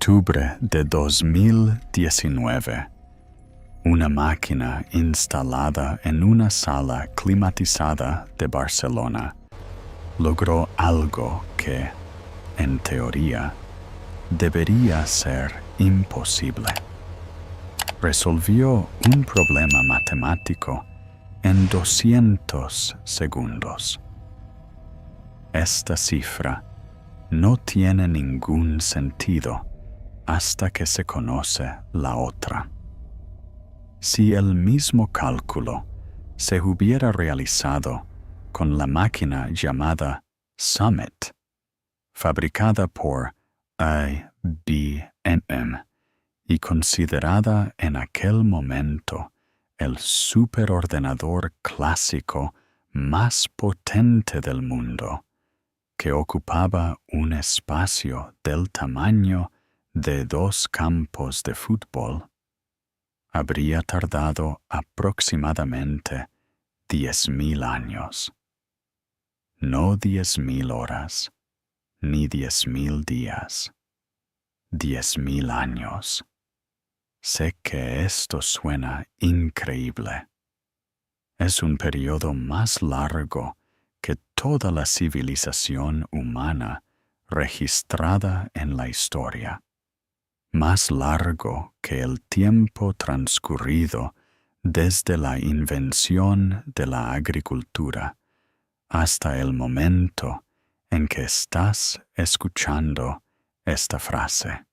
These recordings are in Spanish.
Octubre de 2019. Una máquina instalada en una sala climatizada de Barcelona logró algo que, en teoría, debería ser imposible. Resolvió un problema matemático en 200 segundos. Esta cifra no tiene ningún sentido hasta que se conoce la otra. Si el mismo cálculo se hubiera realizado con la máquina llamada Summit, fabricada por IBM y considerada en aquel momento el superordenador clásico más potente del mundo, que ocupaba un espacio del tamaño de 2 campos de fútbol, habría tardado aproximadamente 10.000 años. No 10.000 horas, ni 10.000 días. 10.000 años. Sé que esto suena increíble. Es un periodo más largo que toda la civilización humana registrada en la historia. Más largo que el tiempo transcurrido desde la invención de la agricultura hasta el momento en que estás escuchando esta frase.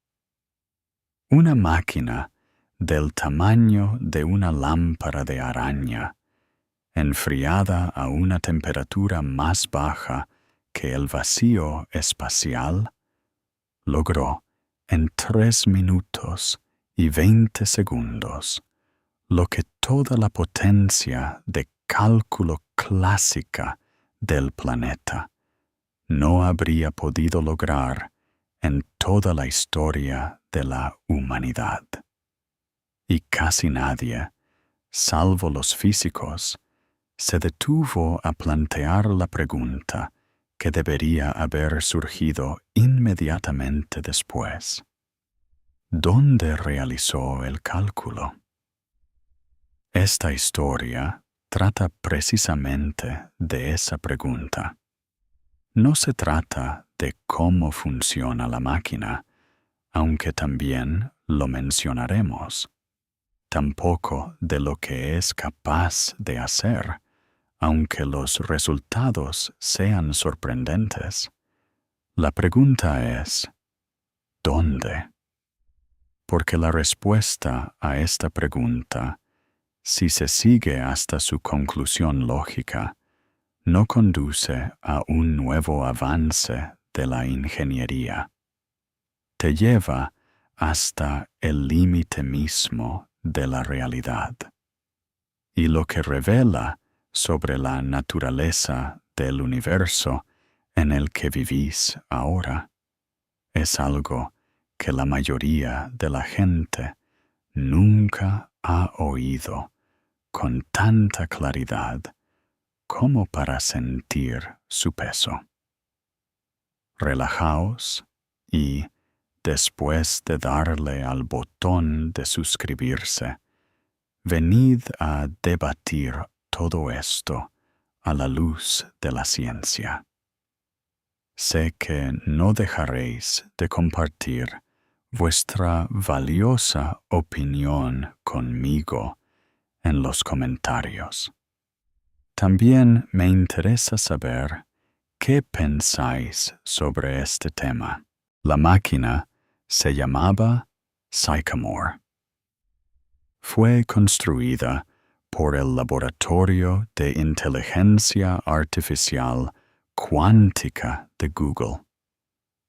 Una máquina del tamaño de una lámpara de araña, enfriada a una temperatura más baja que el vacío espacial, logró en 3 minutos y 20 segundos lo que toda la potencia de cálculo clásica del planeta no habría podido lograr en toda la historia de la humanidad. Y casi nadie, salvo los físicos, se detuvo a plantear la pregunta que debería haber surgido inmediatamente después. ¿Dónde realizó el cálculo? Esta historia trata precisamente de esa pregunta. No se trata de cómo funciona la máquina, aunque también lo mencionaremos. Tampoco de lo que es capaz de hacer, aunque los resultados sean sorprendentes. La pregunta es, ¿dónde? Porque la respuesta a esta pregunta, si se sigue hasta su conclusión lógica, no conduce a un nuevo avance de la ingeniería. Te lleva hasta el límite mismo de la realidad. Y lo que revela sobre la naturaleza del universo en el que vivís ahora es algo que la mayoría de la gente nunca ha oído con tanta claridad como para sentir su peso. Relajaos y, después de darle al botón de suscribirse, venid a debatir todo esto a la luz de la ciencia. Sé que no dejaréis de compartir vuestra valiosa opinión conmigo en los comentarios. También me interesa saber qué pensáis sobre este tema. La máquina se llamaba Sycamore. Fue construida por el Laboratorio de Inteligencia Artificial Cuántica de Google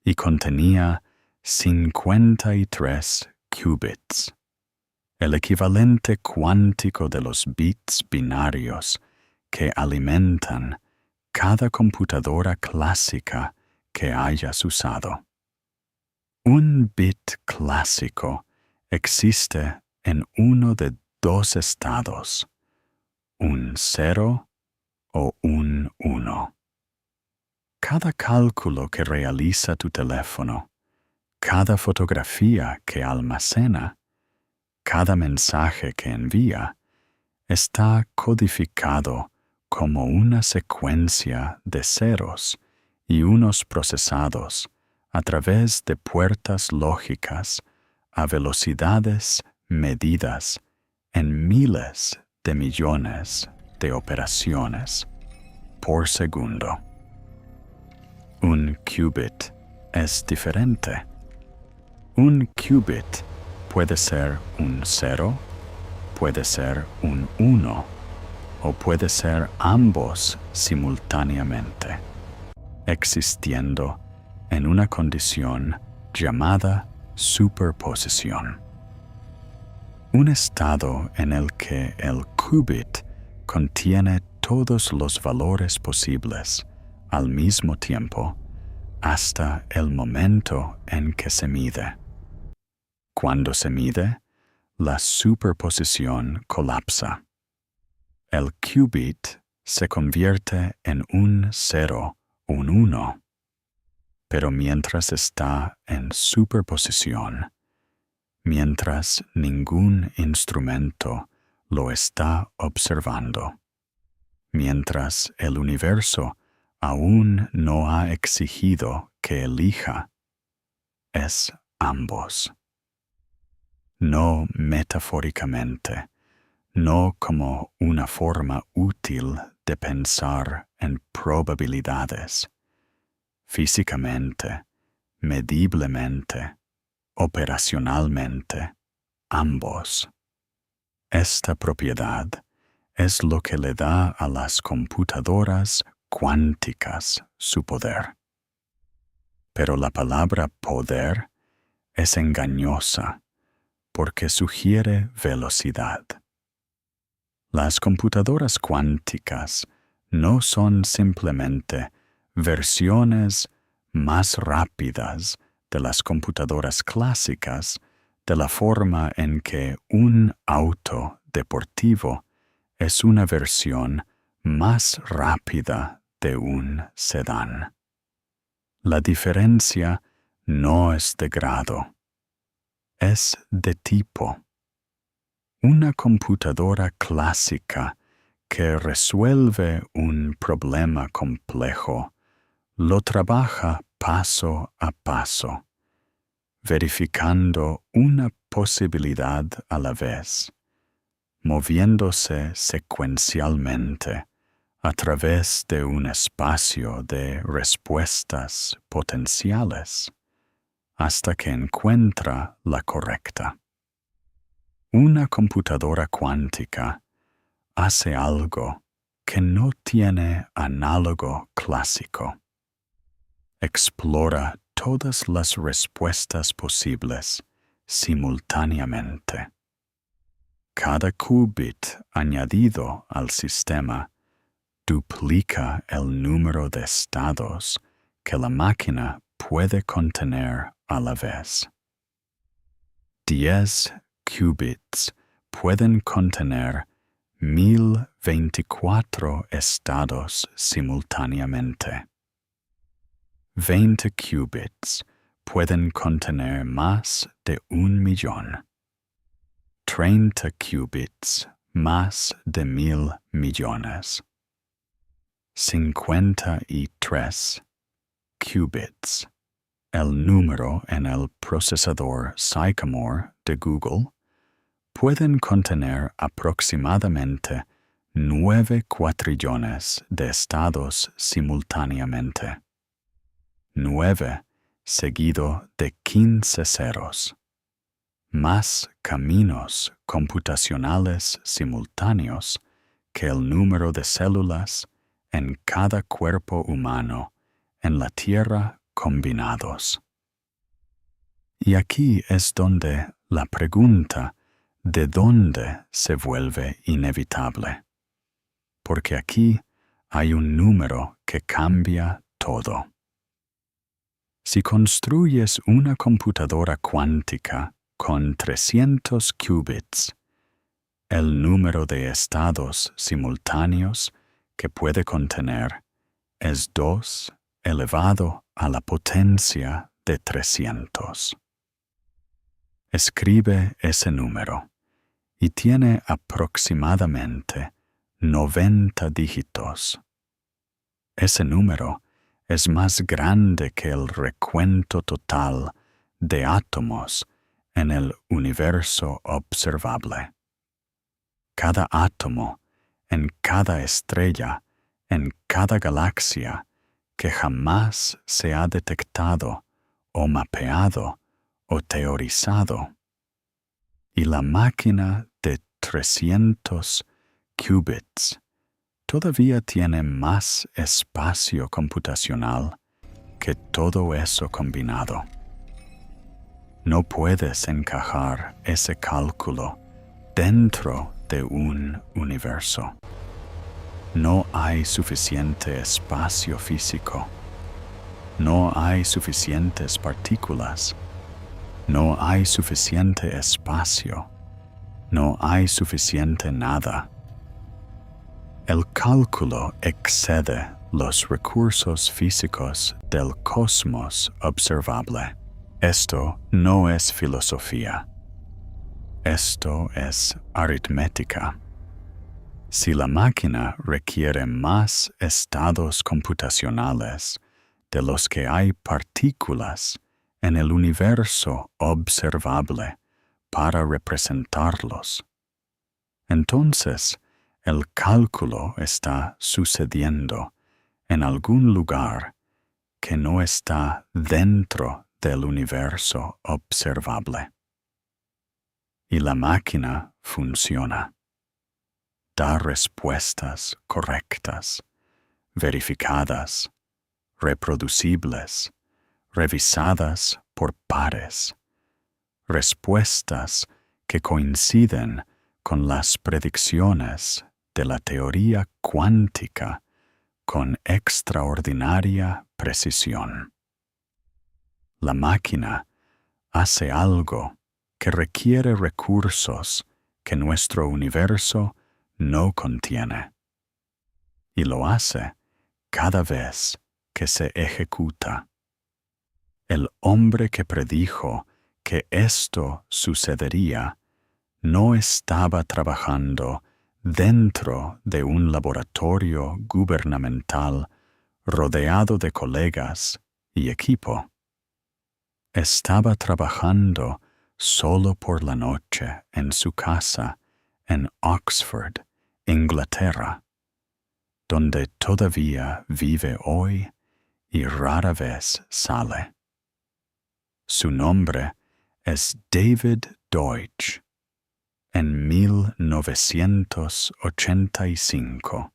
y contenía 53 qubits, el equivalente cuántico de los bits binarios que alimentan cada computadora clásica que hayas usado. Un bit clásico existe en uno de 2 estados, un 0 o un 1. Cada cálculo que realiza tu teléfono, cada fotografía que almacena, cada mensaje que envía, está codificado como una secuencia de ceros y unos procesados a través de puertas lógicas a velocidades medidas en miles de millones de operaciones por segundo. Un qubit es diferente. Un qubit puede ser un 0, puede ser un 1 o puede ser ambos simultáneamente, existiendo en una condición llamada superposición. Un estado en el que el qubit contiene todos los valores posibles al mismo tiempo hasta el momento en que se mide. Cuando se mide, la superposición colapsa. El qubit se convierte en un 0, un 1, pero mientras está en superposición, mientras ningún instrumento lo está observando, mientras el universo aún no ha exigido que elija, es ambos. No metafóricamente, no como una forma útil de pensar en probabilidades. Físicamente, mediblemente, operacionalmente, ambos. Esta propiedad es lo que le da a las computadoras cuánticas su poder. Pero la palabra poder es engañosa porque sugiere velocidad. Las computadoras cuánticas no son simplemente versiones más rápidas de las computadoras clásicas de la forma en que un auto deportivo es una versión más rápida de un sedán. La diferencia no es de grado, es de tipo. Una computadora clásica que resuelve un problema complejo lo trabaja paso a paso, verificando una posibilidad a la vez, moviéndose secuencialmente a través de un espacio de respuestas potenciales, hasta que encuentra la correcta. Una computadora cuántica hace algo que no tiene análogo clásico. Explora todas las respuestas posibles simultáneamente. Cada qubit añadido al sistema duplica el número de estados que la máquina puede contener a la vez. 10 qubits pueden contener 1024 estados simultáneamente. 20 qubits pueden contener más de 1.000.000. 30 qubits más de 1.000 millones. 53 qubits, el número en el procesador Sycamore de Google, pueden contener aproximadamente 9 cuatrillones de estados simultáneamente. 9 seguido de 15 ceros. Más caminos computacionales simultáneos que el número de células en cada cuerpo humano en la Tierra combinados. Y aquí es donde la pregunta ¿de dónde se vuelve inevitable? Porque aquí hay un número que cambia todo. Si construyes una computadora cuántica con 300 qubits, el número de estados simultáneos que puede contener es 2 elevado a la potencia de 300. Escribe ese número y tiene aproximadamente 90 dígitos. Ese número es más grande que el recuento total de átomos en el universo observable. Cada átomo, en cada estrella, en cada galaxia que jamás se ha detectado o mapeado o teorizado. Y la máquina de 300 qubits todavía tiene más espacio computacional que todo eso combinado. No puedes encajar ese cálculo dentro de un universo. No hay suficiente espacio físico. No hay suficientes partículas. No hay suficiente espacio. No hay suficiente nada. El cálculo excede los recursos físicos del cosmos observable. Esto no es filosofía. Esto es aritmética. Si la máquina requiere más estados computacionales de los que hay partículas en el universo observable para representarlos, entonces el cálculo está sucediendo en algún lugar que no está dentro del universo observable. Y la máquina funciona. Da respuestas correctas, verificadas, reproducibles, revisadas por pares, respuestas que coinciden con las predicciones de la teoría cuántica con extraordinaria precisión. La máquina hace algo que requiere recursos que nuestro universo no contiene, y lo hace cada vez que se ejecuta. El hombre que predijo que esto sucedería no estaba trabajando dentro de un laboratorio gubernamental rodeado de colegas y equipo. Estaba trabajando solo por la noche en su casa en Oxford, Inglaterra, donde todavía vive hoy y rara vez sale. Su nombre es David Deutsch. En 1985,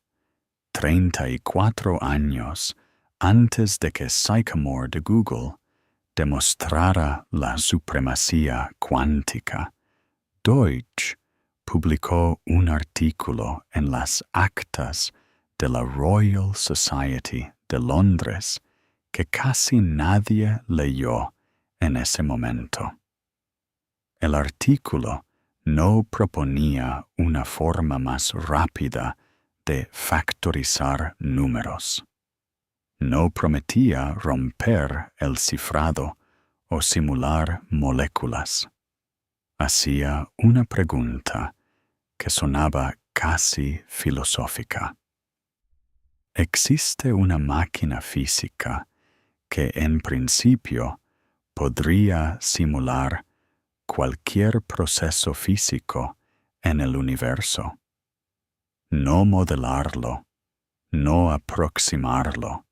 34 años antes de que Sycamore de Google demostrara la supremacía cuántica, Deutsch publicó un artículo en las actas de la Royal Society de Londres que casi nadie leyó en ese momento. El artículo no proponía una forma más rápida de factorizar números. No prometía romper el cifrado o simular moléculas. Hacía una pregunta que sonaba casi filosófica. ¿Existe una máquina física que en principio podría simular cualquier proceso físico en el universo? No modelarlo, no aproximarlo,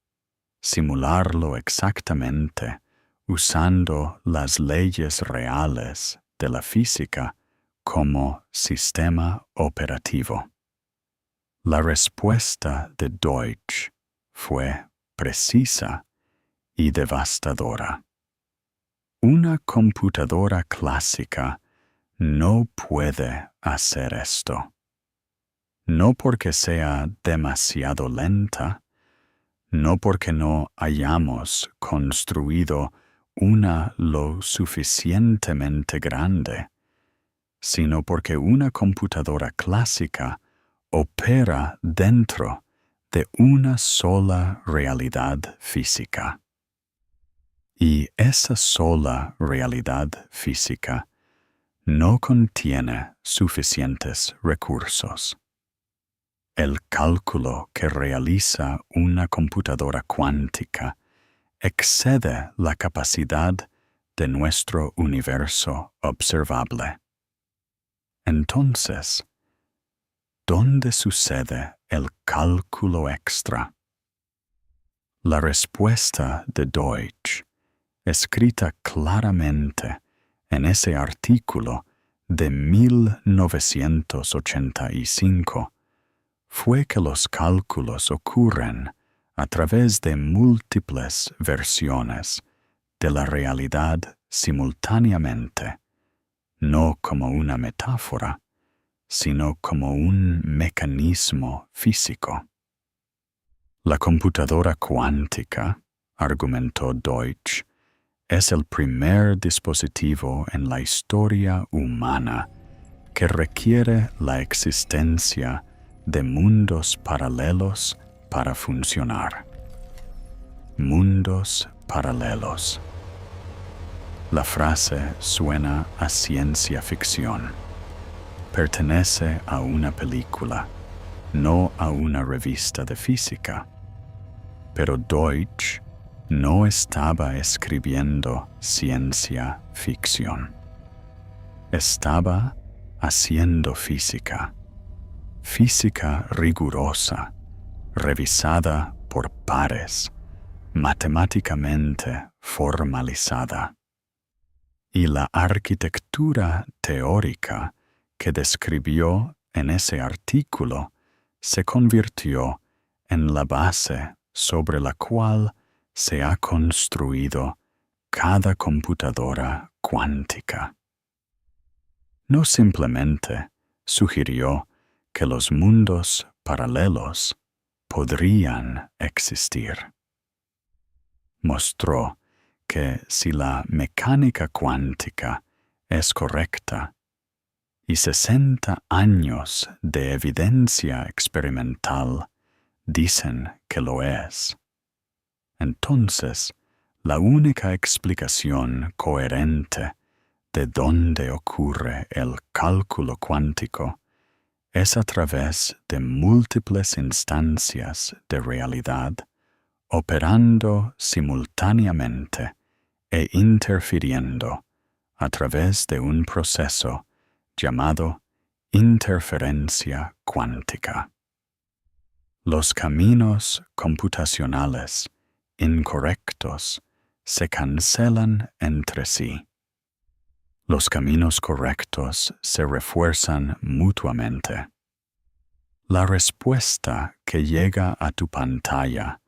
simularlo exactamente usando las leyes reales de la física como sistema operativo. La respuesta de Deutsch fue precisa y devastadora. Una computadora clásica no puede hacer esto. No porque sea demasiado lenta, no porque no hayamos construido una lo suficientemente grande, sino porque una computadora clásica opera dentro de una sola realidad física. Y esa sola realidad física no contiene suficientes recursos. El cálculo que realiza una computadora cuántica excede la capacidad de nuestro universo observable. Entonces, ¿dónde sucede el cálculo extra? La respuesta de Deutsch, escrita claramente en ese artículo de 1985, fue que los cálculos ocurren a través de múltiples versiones de la realidad simultáneamente, no como una metáfora, sino como un mecanismo físico. La computadora cuántica, argumentó Deutsch, es el primer dispositivo en la historia humana que requiere la existencia de mundos paralelos para funcionar. Mundos paralelos. La frase suena a ciencia ficción. Pertenece a una película, no a una revista de física. Pero Deutsch no estaba escribiendo ciencia ficción. Estaba haciendo física. Física rigurosa, revisada por pares, matemáticamente formalizada. Y la arquitectura teórica que describió en ese artículo se convirtió en la base sobre la cual se ha construido cada computadora cuántica. No simplemente sugirió que los mundos paralelos podrían existir. Mostró que si la mecánica cuántica es correcta y 60 años de evidencia experimental dicen que lo es, entonces la única explicación coherente de dónde ocurre el cálculo cuántico es a través de múltiples instancias de realidad operando simultáneamente e interfiriendo a través de un proceso llamado interferencia cuántica. Los caminos computacionales incorrectos se cancelan entre sí. Los caminos correctos se refuerzan mutuamente. La respuesta que llega a tu pantalla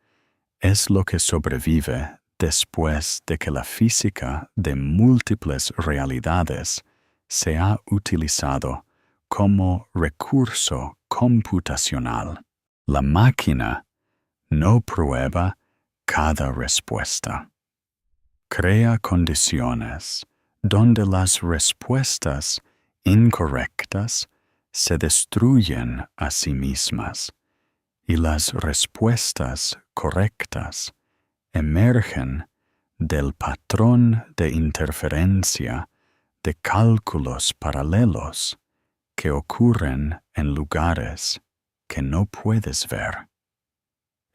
es lo que sobrevive después de que la física de múltiples realidades se ha utilizado como recurso computacional. La máquina no prueba cada respuesta. Crea condiciones donde las respuestas incorrectas se destruyen a sí mismas y las respuestas correctas emergen del patrón de interferencia de cálculos paralelos que ocurren en lugares que no puedes ver.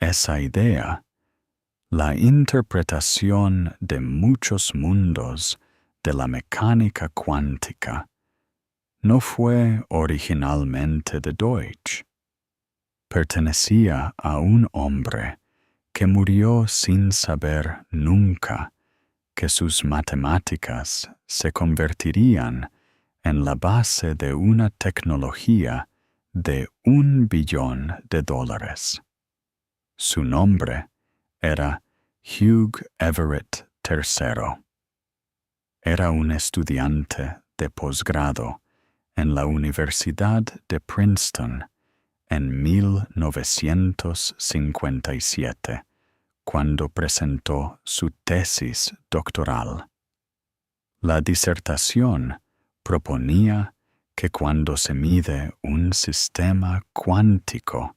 Esa idea, la interpretación de muchos mundos de la mecánica cuántica, no fue originalmente de Deutsch. Pertenecía a un hombre que murió sin saber nunca que sus matemáticas se convertirían en la base de una tecnología de $1 billón. Su nombre era Hugh Everett III. Era un estudiante de posgrado en la Universidad de Princeton en 1957, cuando presentó su tesis doctoral. La disertación proponía que cuando se mide un sistema cuántico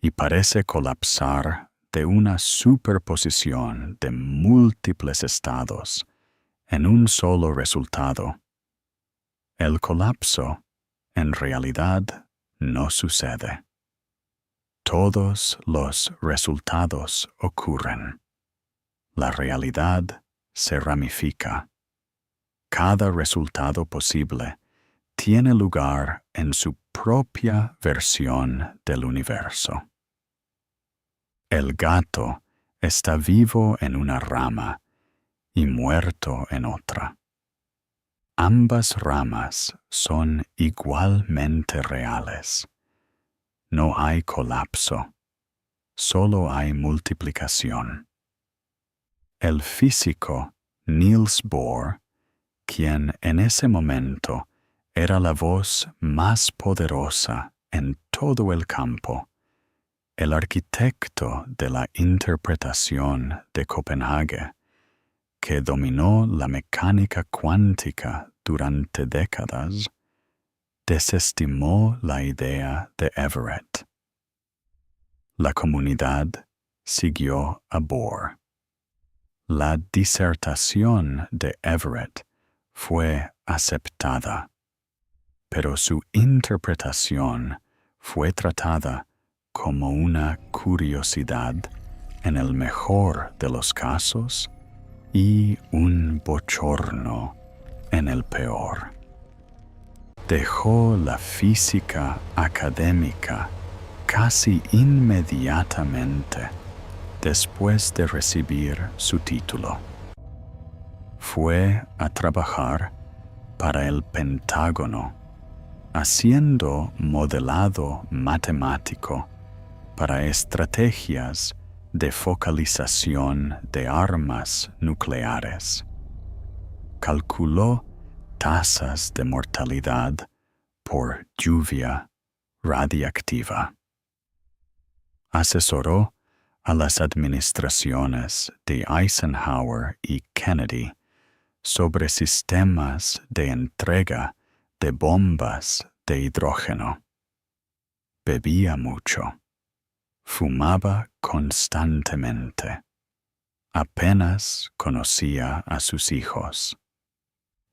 y parece colapsar de una superposición de múltiples estados en un solo resultado, El colapso, en realidad, no sucede. Todos los resultados ocurren. La realidad se ramifica. Cada resultado posible tiene lugar en su propia versión del universo. El gato está vivo en una rama y muerto en otra. Ambas ramas son igualmente reales. No hay colapso, solo hay multiplicación. El físico Niels Bohr, quien en ese momento era la voz más poderosa en todo el campo, el arquitecto de la interpretación de Copenhague, que dominó la mecánica cuántica durante décadas, desestimó la idea de Everett. La comunidad siguió a Bohr. La disertación de Everett fue aceptada, pero su interpretación fue tratada como una curiosidad en el mejor de los casos y un bochorno en el peor. Dejó la física académica casi inmediatamente después de recibir su título. Fue a trabajar para el Pentágono, haciendo modelado matemático para estrategias de focalización de armas nucleares. Calculó tasas de mortalidad por lluvia radiactiva. Asesoró a las administraciones de Eisenhower y Kennedy sobre sistemas de entrega de bombas de hidrógeno. Bebía mucho. Fumaba constantemente. Apenas conocía a sus hijos.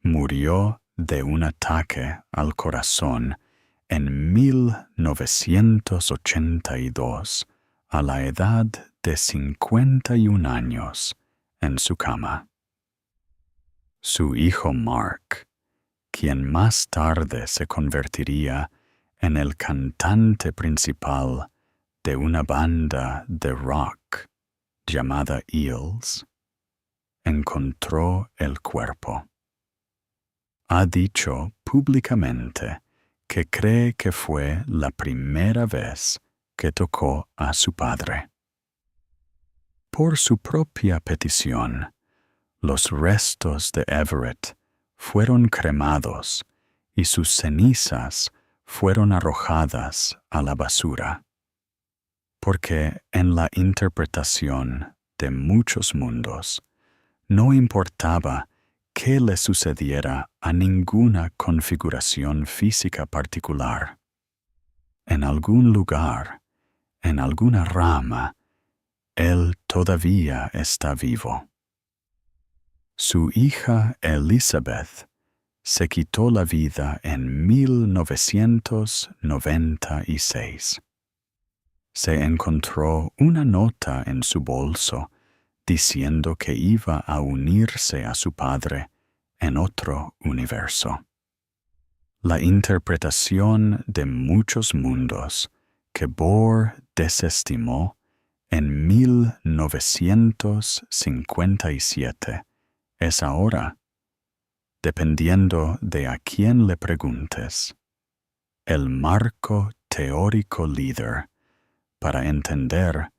Murió de un ataque al corazón en 1982 a la edad de 51 años en su cama. Su hijo Mark, quien más tarde se convertiría en el cantante principal de una banda de rock llamada Eels, encontró el cuerpo. Ha dicho públicamente que cree que fue la primera vez que tocó a su padre. Por su propia petición, los restos de Everett fueron cremados y sus cenizas fueron arrojadas a la basura, porque en la interpretación de muchos mundos no importaba qué le sucediera a ninguna configuración física particular. En algún lugar, en alguna rama, él todavía está vivo. Su hija Elizabeth se quitó la vida en 1996. Se encontró una nota en su bolso diciendo que iba a unirse a su padre en otro universo. La interpretación de muchos mundos que Bohr desestimó en 1957 es ahora, dependiendo de a quién le preguntes, el marco teórico líder para entender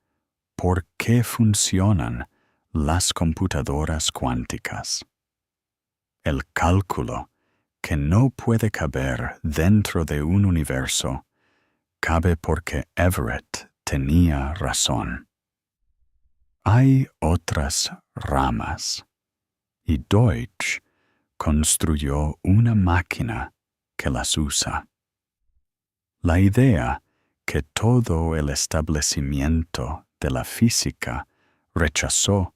por qué funcionan las computadoras cuánticas. El cálculo, que no puede caber dentro de un universo, cabe porque Everett tenía razón. Hay otras ramas, y Deutsch construyó una máquina que las usa. La idea que todo el establecimiento de la física rechazó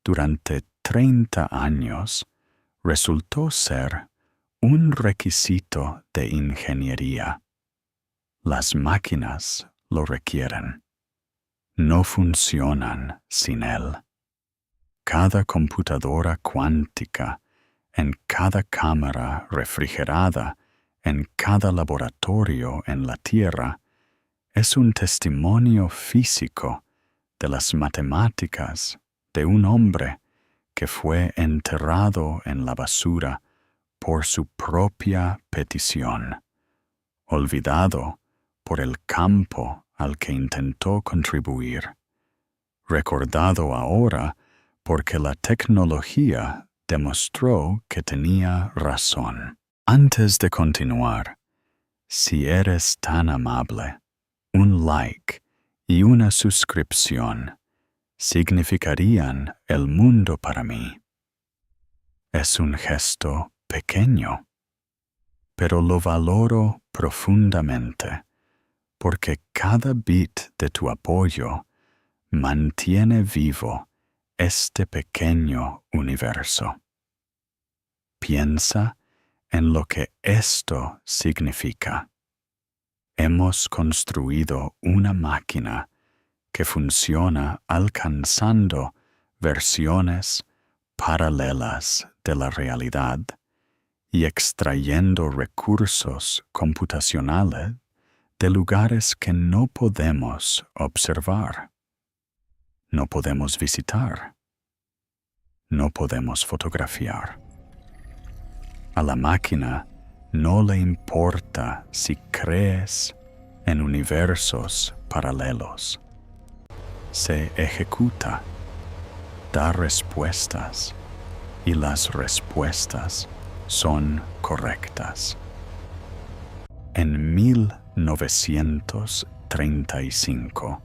durante 30 años resultó ser un requisito de ingeniería. Las máquinas lo requieren. No funcionan sin él. Cada computadora cuántica, en cada cámara refrigerada, en cada laboratorio en la Tierra, es un testimonio físico de las matemáticas de un hombre que fue enterrado en la basura por su propia petición, olvidado por el campo al que intentó contribuir, recordado ahora porque la tecnología demostró que tenía razón. Antes de continuar, si eres tan amable, un like y una suscripción significarían el mundo para mí. Es un gesto pequeño, pero lo valoro profundamente porque cada bit de tu apoyo mantiene vivo este pequeño universo. Piensa en lo que esto significa. Hemos construido una máquina que funciona alcanzando versiones paralelas de la realidad y extrayendo recursos computacionales de lugares que no podemos observar, no podemos visitar, no podemos fotografiar. A la máquina no le importa si crees en universos paralelos. Se ejecuta, da respuestas, y las respuestas son correctas. En 1935,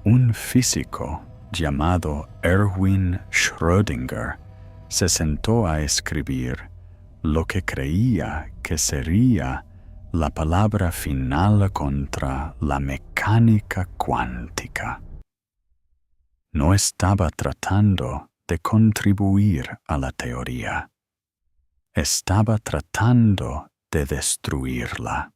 un físico llamado Erwin Schrödinger se sentó a escribir lo que creía que sería la palabra final contra la mecánica cuántica. No estaba tratando de contribuir a la teoría. Estaba tratando de destruirla.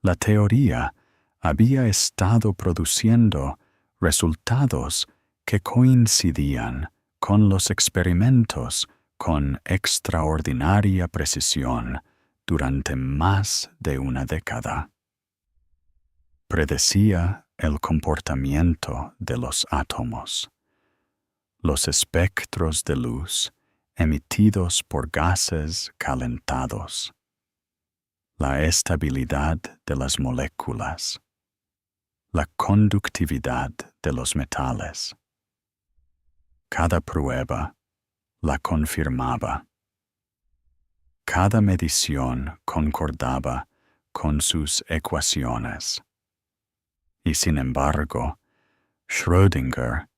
La teoría había estado produciendo resultados que coincidían con los experimentos con extraordinaria precisión durante más de una década. Predecía el comportamiento de los átomos, los espectros de luz emitidos por gases calentados, la estabilidad de las moléculas, la conductividad de los metales. Cada prueba la confirmaba. Cada medición concordaba con sus ecuaciones. Y sin embargo, Schrödinger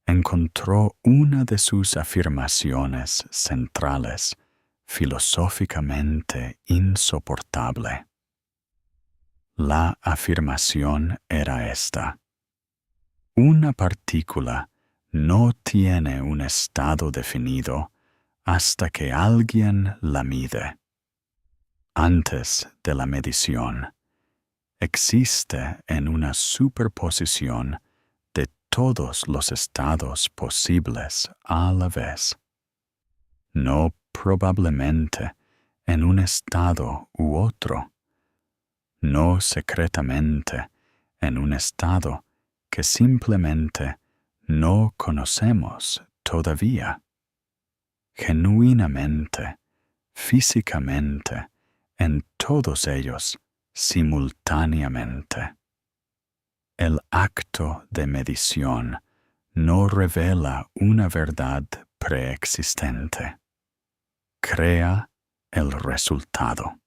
encontró una de sus afirmaciones centrales filosóficamente insoportable. La afirmación era esta: una partícula no tiene un estado definido hasta que alguien la mide. Antes de la medición, existe en una superposición de todos los estados posibles a la vez. No probablemente en un estado u otro, no secretamente en un estado que simplemente no conocemos todavía. Genuinamente, físicamente, en todos ellos, simultáneamente. El acto de medición no revela una verdad preexistente. Crea el resultado.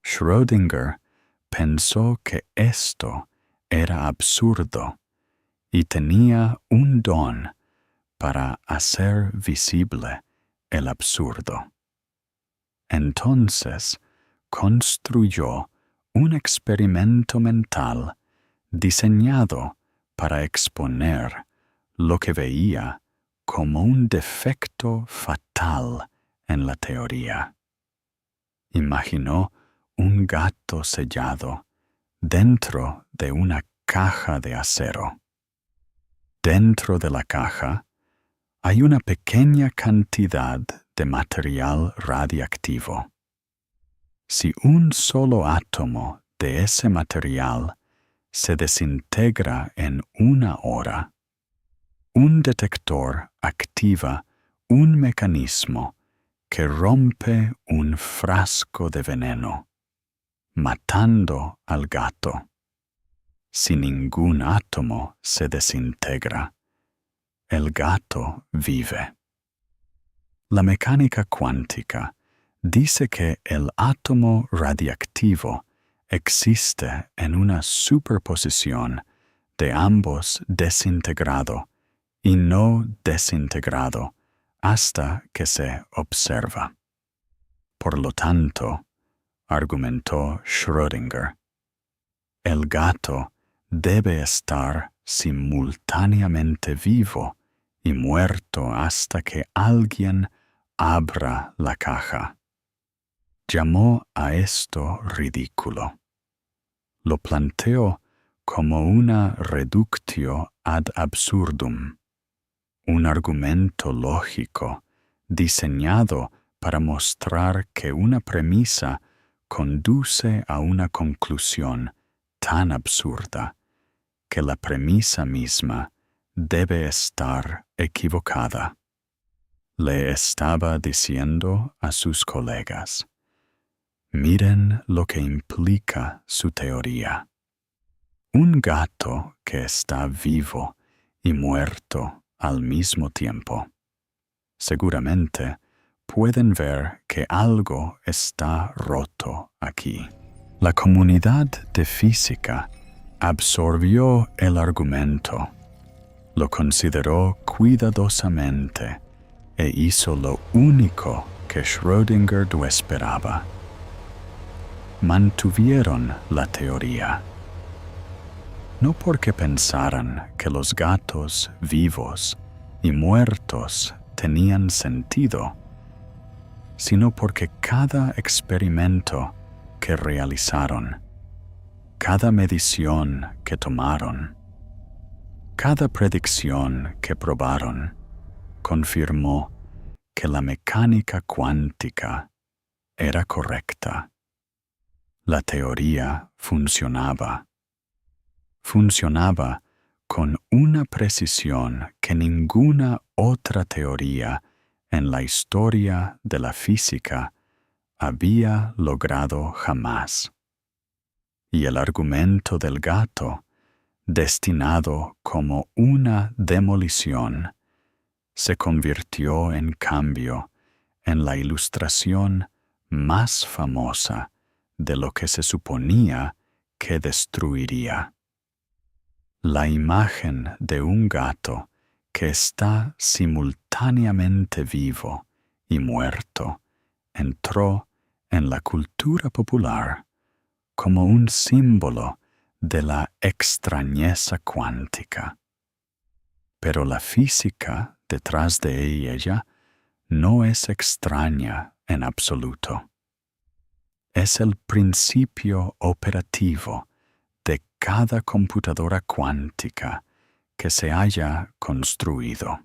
Schrödinger pensó que esto era absurdo y tenía un don para hacer visible el absurdo. Entonces construyó un experimento mental diseñado para exponer lo que veía como un defecto fatal en la teoría. Imaginó un gato sellado dentro de una caja de acero. Dentro de la caja hay una pequeña cantidad de material radiactivo. Si un solo átomo de ese material se desintegra en 1 hora, un detector activa un mecanismo que rompe un frasco de veneno, matando al gato. Si ningún átomo se desintegra, el gato vive. La mecánica cuántica dice que el átomo radiactivo existe en una superposición de ambos desintegrado y no desintegrado hasta que se observa. Por lo tanto, argumentó Schrödinger, el gato debe estar simultáneamente vivo y muerto hasta que alguien abra la caja. Llamó a esto ridículo. Lo planteó como una reductio ad absurdum, un argumento lógico diseñado para mostrar que una premisa conduce a una conclusión tan absurda que la premisa misma debe estar equivocada. Le estaba diciendo a sus colegas, miren lo que implica su teoría. Un gato que está vivo y muerto al mismo tiempo. Seguramente pueden ver que algo está roto aquí. La comunidad de física absorbió el argumento, lo consideró cuidadosamente e hizo lo único que Schrödinger no esperaba. Mantuvieron la teoría. No porque pensaran que los gatos vivos y muertos tenían sentido, sino porque cada experimento que realizaron, cada medición que tomaron, cada predicción que probaron, confirmó que la mecánica cuántica era correcta. La teoría funcionaba. Funcionaba con una precisión que ninguna otra teoría en la historia de la física había logrado jamás. Y el argumento del gato, destinado como una demolición, se convirtió en cambio en la ilustración más famosa de lo que se suponía que destruiría. La imagen de un gato que está simultáneamente vivo y muerto entró en la cultura popular como un símbolo de la extrañeza cuántica. Pero la física detrás de ella no es extraña en absoluto. Es el principio operativo de cada computadora cuántica que se haya construido.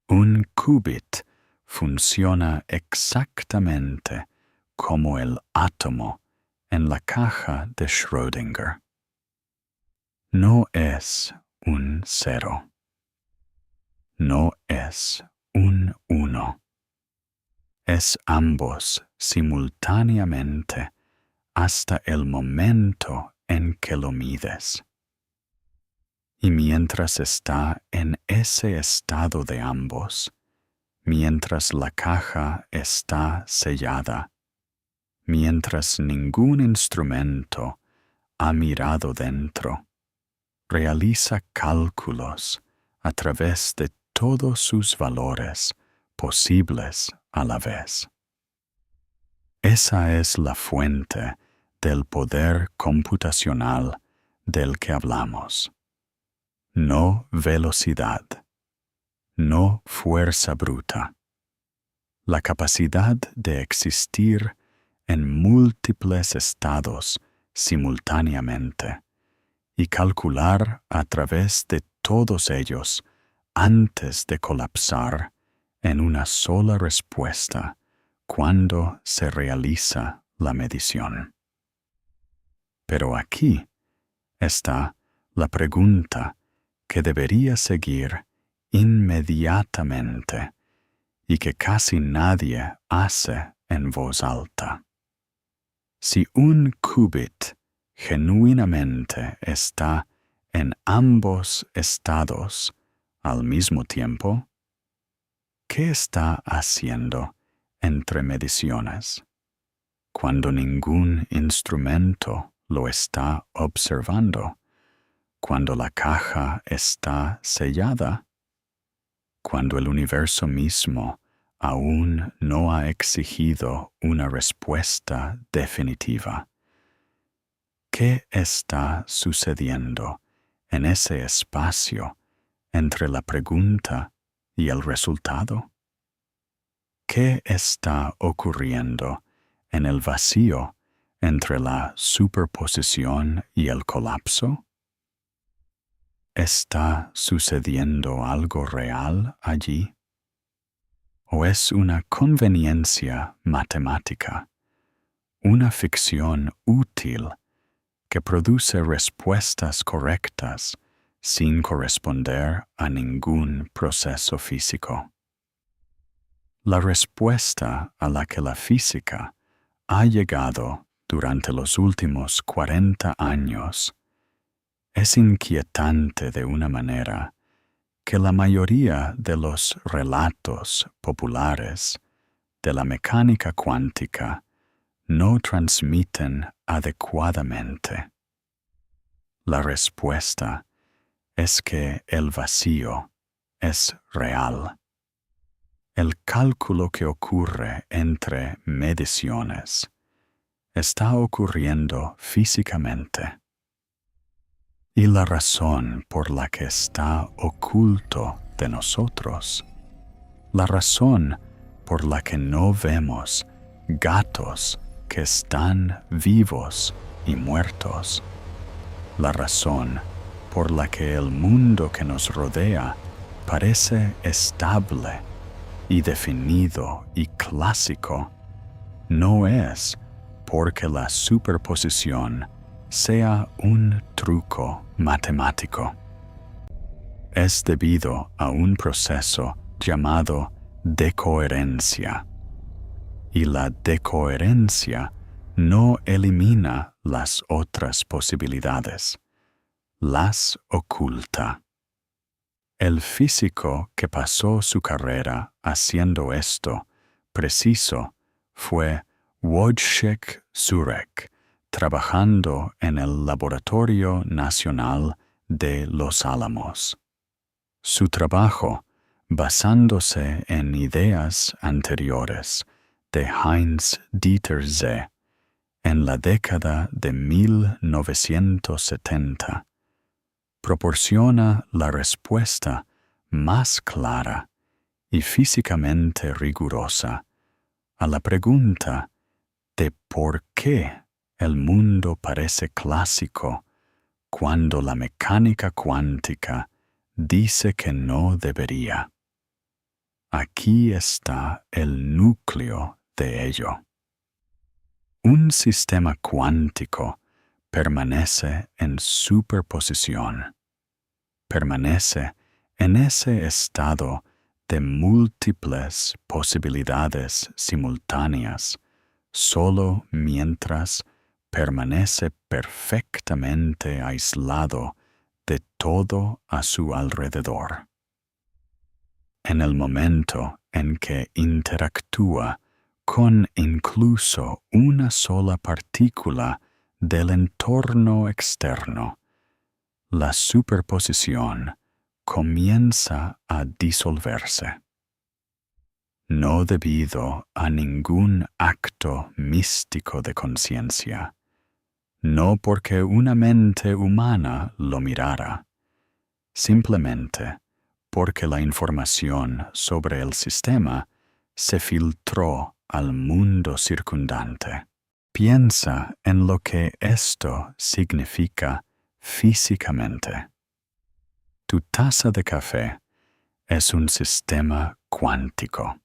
Un qubit funciona exactamente como el átomo en la caja de Schrödinger. No es un 0. No es un 1. Es ambos simultáneamente hasta el momento en que lo mides. Y mientras está en ese estado de ambos, mientras la caja está sellada, mientras ningún instrumento ha mirado dentro, realiza cálculos a través de todos sus valores posibles a la vez. Esa es la fuente del poder computacional del que hablamos. No velocidad, no fuerza bruta, la capacidad de existir en múltiples estados simultáneamente y calcular a través de todos ellos antes de colapsar en una sola respuesta cuando se realiza la medición. Pero aquí está la pregunta que debería seguir inmediatamente y que casi nadie hace en voz alta. Si un qubit genuinamente está en ambos estados al mismo tiempo, ¿qué está haciendo entre mediciones cuando ningún instrumento lo está observando? Cuando la caja está sellada, cuando el universo mismo aún no ha exigido una respuesta definitiva. ¿Qué está sucediendo en ese espacio entre la pregunta y el resultado? ¿Qué está ocurriendo en el vacío entre la superposición y el colapso? ¿Está sucediendo algo real allí? ¿O es una conveniencia matemática, una ficción útil que produce respuestas correctas sin corresponder a ningún proceso físico? La respuesta a la que la física ha llegado durante los últimos 40 años es inquietante de una manera que la mayoría de los relatos populares de la mecánica cuántica no transmiten adecuadamente. La respuesta es que el vacío es real. El cálculo que ocurre entre mediciones está ocurriendo físicamente. Y la razón por la que está oculto de nosotros, la razón por la que no vemos gatos que están vivos y muertos, la razón por la que el mundo que nos rodea parece estable y definido y clásico, no es porque la superposición sea un truco matemático. Es debido a un proceso llamado decoherencia. Y la decoherencia no elimina las otras posibilidades, las oculta. El físico que pasó su carrera haciendo esto preciso fue Wojciech Zurek, trabajando en el Laboratorio Nacional de Los Álamos. Su trabajo, basándose en ideas anteriores de Heinz Dieter Zeh, en la década de 1970, proporciona la respuesta más clara y físicamente rigurosa a la pregunta de por qué el mundo parece clásico cuando la mecánica cuántica dice que no debería. Aquí está el núcleo de ello. Un sistema cuántico permanece en superposición, permanece en ese estado de múltiples posibilidades simultáneas, solo mientras permanece perfectamente aislado de todo a su alrededor. En el momento en que interactúa con incluso una sola partícula del entorno externo, la superposición comienza a disolverse. No debido a ningún acto místico de conciencia, no porque una mente humana lo mirara, simplemente porque la información sobre el sistema se filtró al mundo circundante. Piensa en lo que esto significa físicamente. Tu taza de café es un sistema cuántico.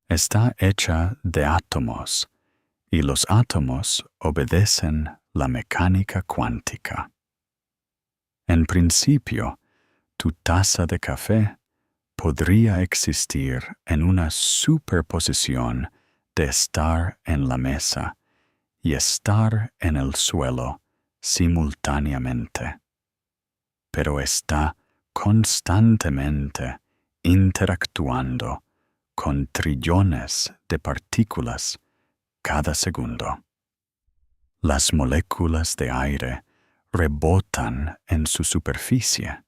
Está hecha de átomos, y los átomos obedecen la mecánica cuántica. En principio, tu taza de café podría existir en una superposición de estar en la mesa y estar en el suelo simultáneamente, pero está constantemente interactuando con trillones de partículas cada segundo. Las moléculas de aire rebotan en su superficie.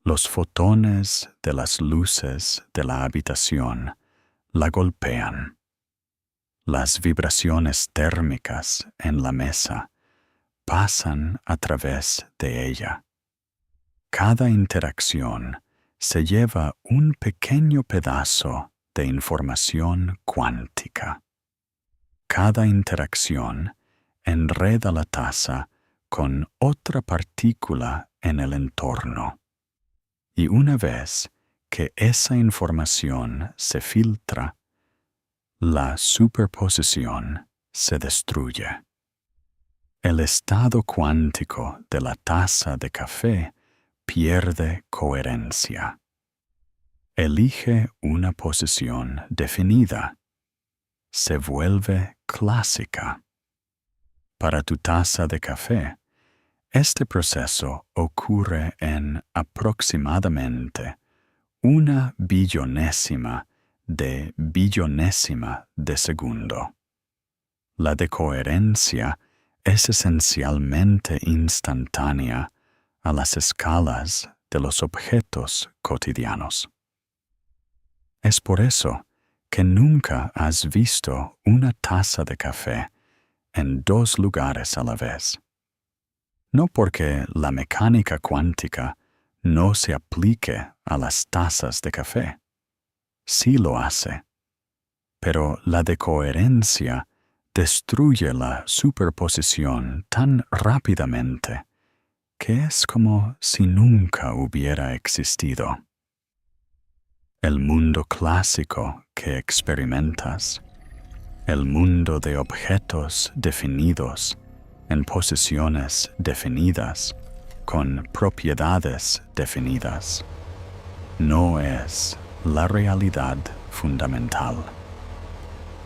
Los fotones de las luces de la habitación la golpean. Las vibraciones térmicas en la mesa pasan a través de ella. Cada interacción se lleva un pequeño pedazo de información cuántica. Cada interacción enreda la taza con otra partícula en el entorno. Y una vez que esa información se filtra, la superposición se destruye. El estado cuántico de la taza de café pierde coherencia. Elige una posición definida. Se vuelve clásica. Para tu taza de café, este proceso ocurre en aproximadamente 1/billonésima de segundo. La decoherencia es esencialmente instantánea a las escalas de los objetos cotidianos. Es por eso que nunca has visto una taza de café en 2 lugares a la vez. No porque la mecánica cuántica no se aplique a las tazas de café. Sí lo hace. Pero la decoherencia destruye la superposición tan rápidamente que es como si nunca hubiera existido. El mundo clásico que experimentas, el mundo de objetos definidos en posiciones definidas, con propiedades definidas, no es la realidad fundamental.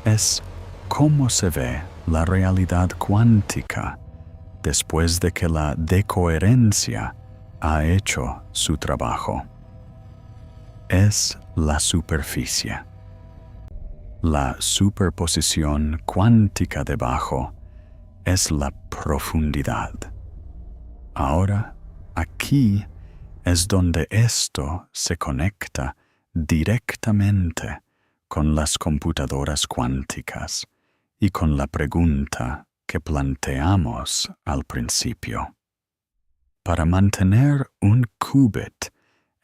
Es cómo se ve la realidad cuántica después de que la decoherencia ha hecho su trabajo. Es la superficie. La superposición cuántica debajo es la profundidad. Ahora, aquí es donde esto se conecta directamente con las computadoras cuánticas y con la pregunta que planteamos al principio. Para mantener un qubit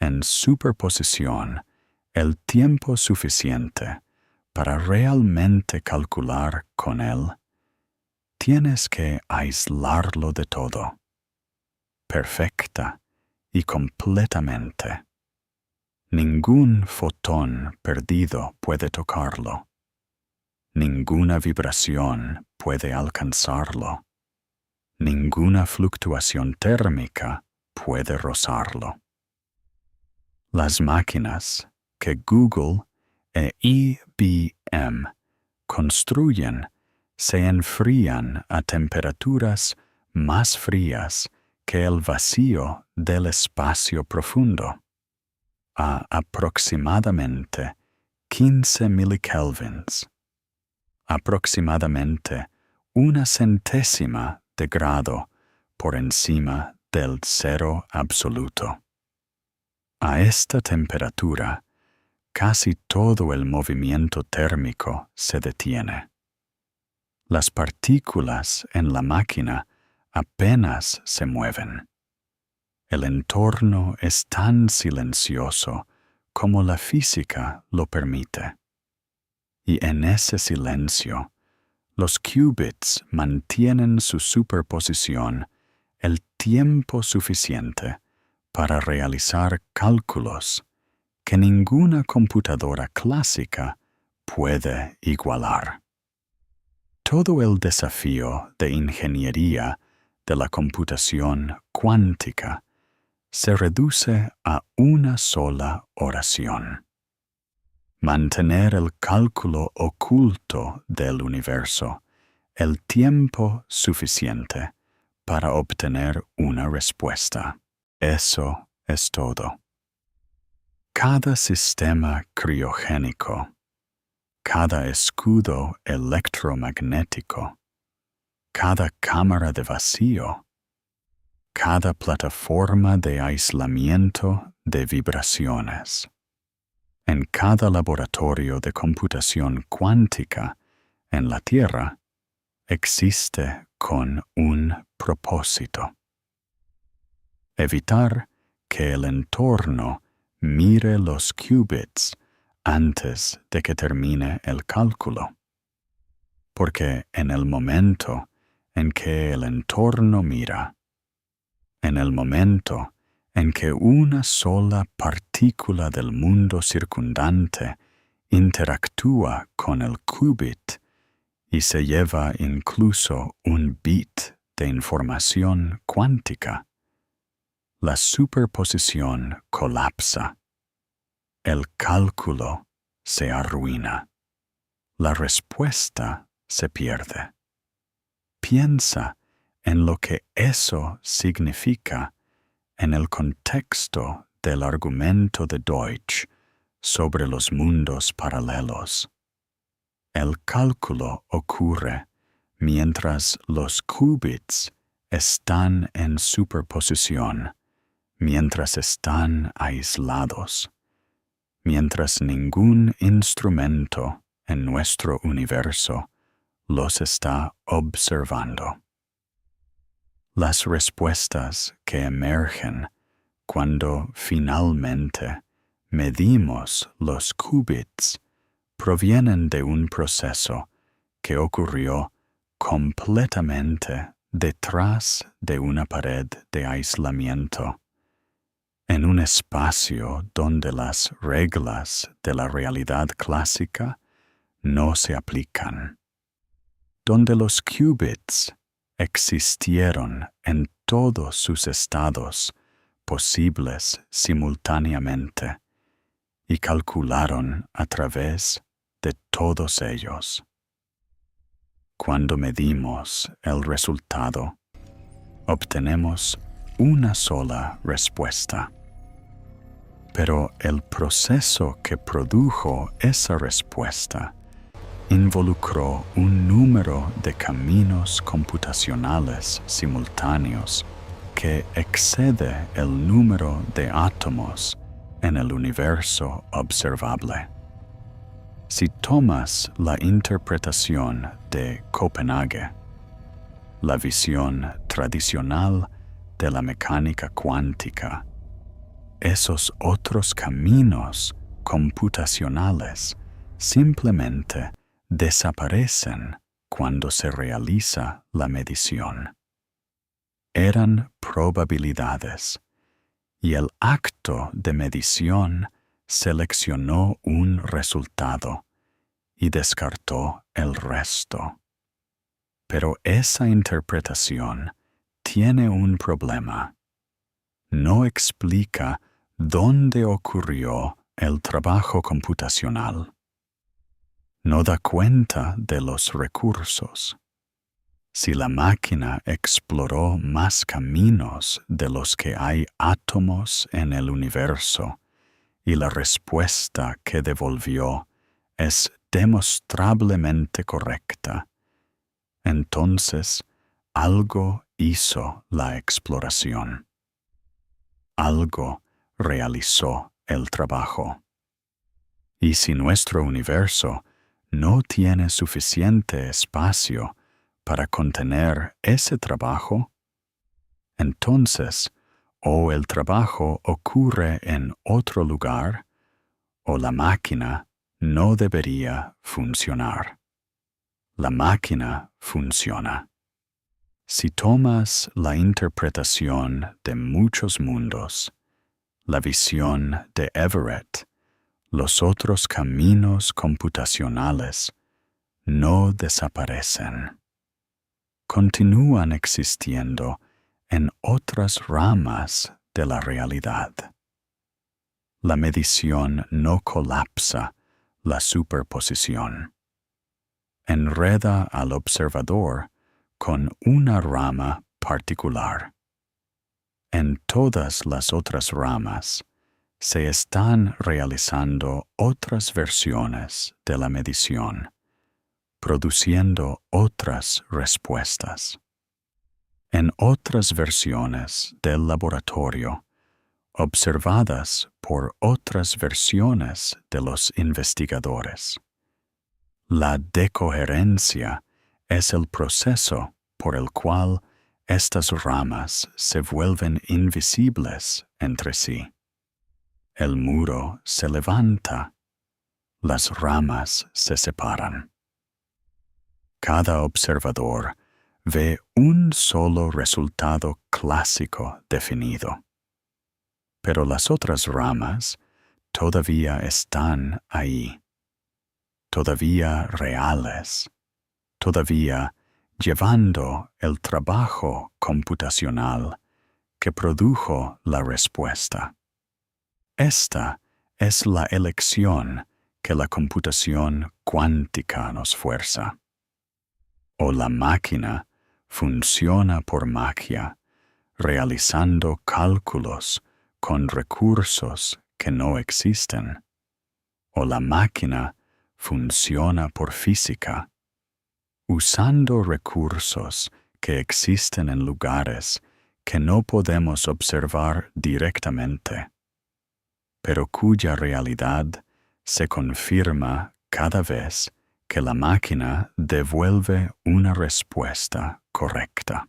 en superposición el tiempo suficiente para realmente calcular con él, tienes que aislarlo de todo, perfecta y completamente. Ningún fotón perdido puede tocarlo. Ninguna vibración puede alcanzarlo. Ninguna fluctuación térmica puede rozarlo. Las máquinas que Google e IBM construyen se enfrían a temperaturas más frías que el vacío del espacio profundo, a aproximadamente 15 milikelvins, aproximadamente 1/100ª de grado por encima del cero absoluto. A esta temperatura, casi todo el movimiento térmico se detiene. Las partículas en la máquina apenas se mueven. El entorno es tan silencioso como la física lo permite. Y en ese silencio, los qubits mantienen su superposición el tiempo suficiente para realizar cálculos que ninguna computadora clásica puede igualar. Todo el desafío de ingeniería de la computación cuántica se reduce a una sola oración: mantener el cálculo oculto del universo el tiempo suficiente para obtener una respuesta. Eso es todo. Cada sistema criogénico, cada escudo electromagnético, cada cámara de vacío, cada plataforma de aislamiento de vibraciones, en cada laboratorio de computación cuántica en la Tierra, existe con un propósito: evitar que el entorno mire los qubits antes de que termine el cálculo. Porque en el momento en que el entorno mira, en el momento en que una sola partícula del mundo circundante interactúa con el qubit y se lleva incluso un bit de información cuántica, la superposición colapsa, el cálculo se arruina, la respuesta se pierde. Piensa en lo que eso significa en el contexto del argumento de Deutsch sobre los mundos paralelos. El cálculo ocurre mientras los qubits están en superposición, mientras están aislados, mientras ningún instrumento en nuestro universo los está observando. Las respuestas que emergen cuando finalmente medimos los qubits provienen de un proceso que ocurrió completamente detrás de una pared de aislamiento, en un espacio donde las reglas de la realidad clásica no se aplican, donde los qubits existieron en todos sus estados posibles simultáneamente y calcularon a través de todos ellos. Cuando medimos el resultado, obtenemos una sola respuesta. Pero el proceso que produjo esa respuesta involucró un número de caminos computacionales simultáneos que excede el número de átomos en el universo observable. Si tomas la interpretación de Copenhague, la visión tradicional de la mecánica cuántica, esos otros caminos computacionales simplemente desaparecen cuando se realiza la medición. Eran probabilidades, y el acto de medición seleccionó un resultado y descartó el resto. Pero esa interpretación tiene un problema. No explica dónde ocurrió el trabajo computacional. No da cuenta de los recursos. Si la máquina exploró más caminos de los que hay átomos en el universo, y la respuesta que devolvió es demostrablemente correcta, entonces algo hizo la exploración. Algo realizó el trabajo. Y si nuestro universo no tiene suficiente espacio para contener ese trabajo, entonces o el trabajo ocurre en otro lugar o la máquina no debería funcionar. La máquina funciona. Si tomas la interpretación de muchos mundos, la visión de Everett, los otros caminos computacionales no desaparecen. Continúan existiendo en otras ramas de la realidad. La medición no colapsa la superposición. Enreda al observador con una rama particular. En todas las otras ramas se están realizando otras versiones de la medición, produciendo otras respuestas. En otras versiones del laboratorio, observadas por otras versiones de los investigadores. La decoherencia es el proceso por el cual estas ramas se vuelven invisibles entre sí. El muro se levanta, las ramas se separan. Cada observador ve un solo resultado clásico definido. Pero las otras ramas todavía están ahí, todavía reales, todavía llevando el trabajo computacional que produjo la respuesta. Esta es la elección que la computación cuántica nos fuerza. O la máquina funciona por magia, realizando cálculos con recursos que no existen, o la máquina funciona por física, usando recursos que existen en lugares que no podemos observar directamente, pero cuya realidad se confirma cada vez que la máquina devuelve una respuesta correcta.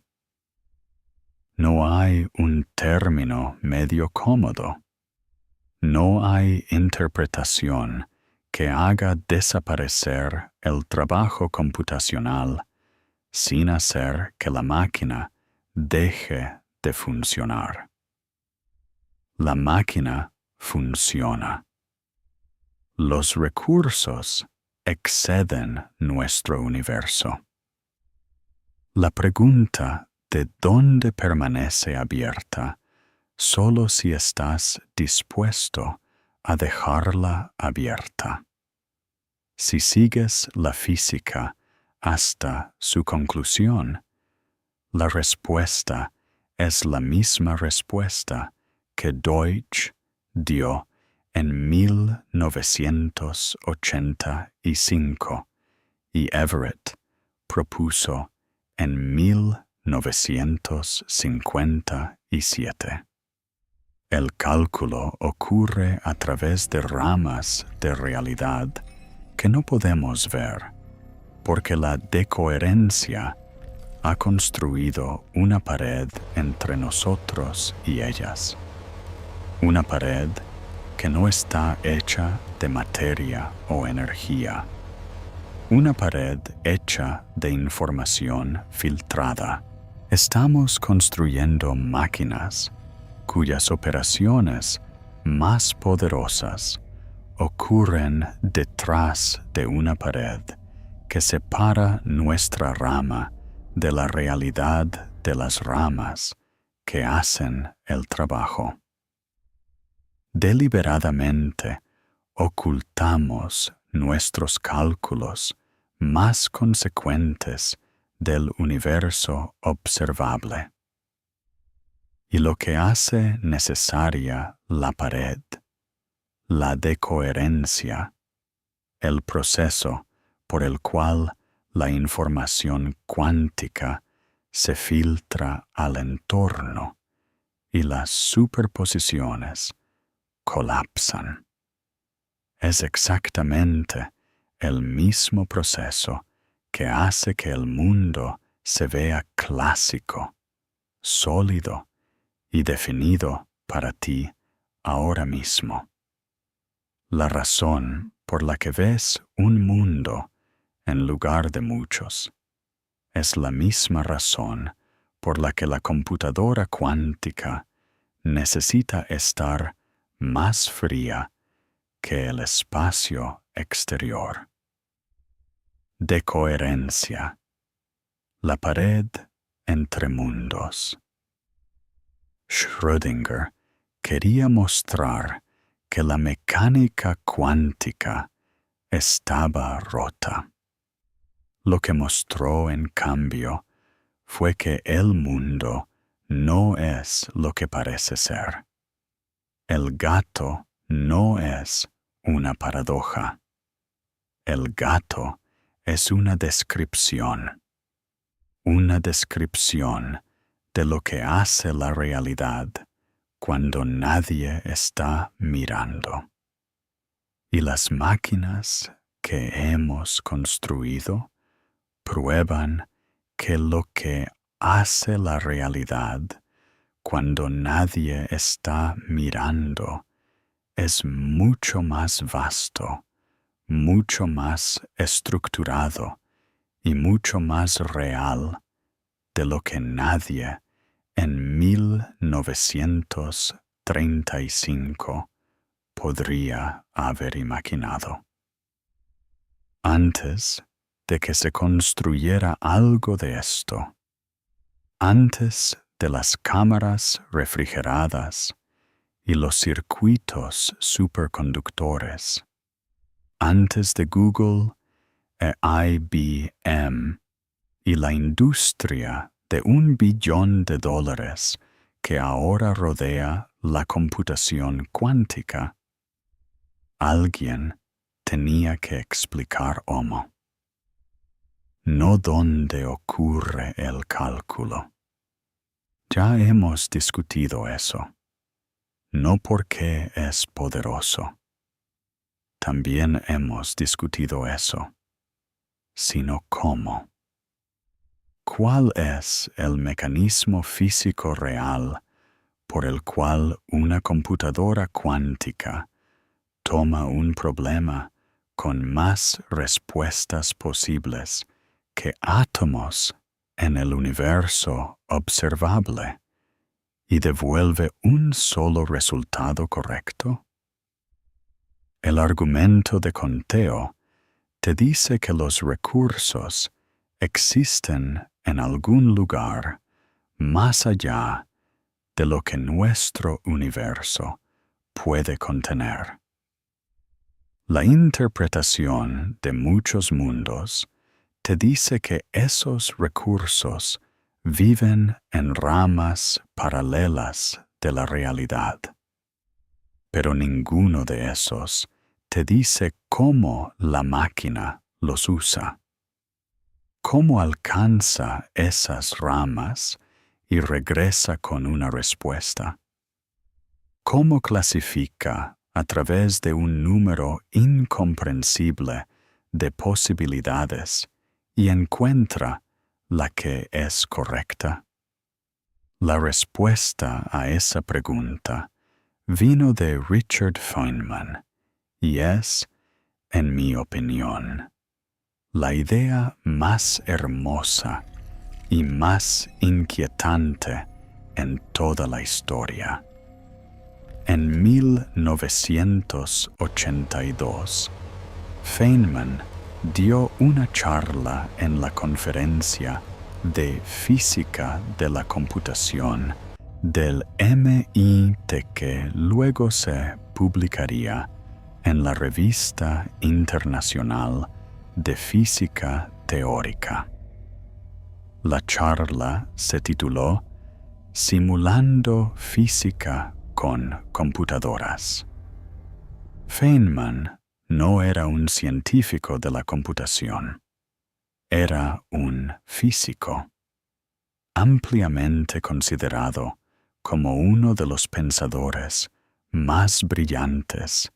No hay un término medio cómodo. No hay interpretación que haga desaparecer el trabajo computacional sin hacer que la máquina deje de funcionar. La máquina funciona. Los recursos exceden nuestro universo. La pregunta de dónde permanece abierta solo si estás dispuesto a dejarla abierta. Si sigues la física hasta su conclusión, la respuesta es la misma respuesta que Deutsch dio en 1985 y Everett propuso en 1957. El cálculo ocurre a través de ramas de realidad que no podemos ver, porque la decoherencia ha construido una pared entre nosotros y ellas. Una pared que no está hecha de materia o energía. Una pared hecha de información filtrada. Estamos construyendo máquinas cuyas operaciones más poderosas ocurren detrás de una pared que separa nuestra rama de la realidad de las ramas que hacen el trabajo. Deliberadamente ocultamos nuestros cálculos más consecuentes del universo observable. Y lo que hace necesaria la pared, la decoherencia, el proceso por el cual la información cuántica se filtra al entorno y las superposiciones colapsan. Es exactamente el mismo proceso que hace que el mundo se vea clásico, sólido y definido para ti ahora mismo. la razón por la que ves un mundo en lugar de muchos es la misma razón por la que la computadora cuántica necesita estar más fría que el espacio exterior. Decoherencia. La pared entre mundos. Schrödinger quería mostrar que la mecánica cuántica estaba rota. Lo que mostró, en cambio, fue que el mundo no es lo que parece ser. El gato no es una paradoja. El gato es una descripción de lo que hace la realidad cuando nadie está mirando. Y las máquinas que hemos construido prueban que lo que hace la realidad cuando nadie está mirando es mucho más vasto, mucho más estructurado y mucho más real de lo que nadie en 1935 podría haber imaginado. Antes de que se construyera algo de esto, antes de las cámaras refrigeradas y los circuitos superconductores, antes de Google e IBM y la industria de $1 billón que ahora rodea la computación cuántica, alguien tenía que explicar cómo. No dónde ocurre el cálculo. Ya hemos discutido eso. No por qué es poderoso. También hemos discutido eso, sino cómo. ¿Cuál es el mecanismo físico real por el cual una computadora cuántica toma un problema con más respuestas posibles que átomos en el universo observable y devuelve un solo resultado correcto? El argumento de conteo te dice que los recursos existen en algún lugar más allá de lo que nuestro universo puede contener. La interpretación de muchos mundos te dice que esos recursos viven en ramas paralelas de la realidad. Pero ninguno de esos te dice cómo la máquina los usa. ¿Cómo alcanza esas ramas y regresa con una respuesta? ¿Cómo clasifica a través de un número incomprensible de posibilidades y encuentra la que es correcta? La respuesta a esa pregunta vino de Richard Feynman y es, en mi opinión, la idea más hermosa y más inquietante en toda la historia. En 1982, Feynman dio una charla en la conferencia de Física de la Computación del MIT que luego se publicaría en la Revista Internacional de Física Teórica. La charla se tituló Simulando física con computadoras. Feynman no era un científico de la computación. Era un físico, ampliamente considerado como uno de los pensadores más brillantes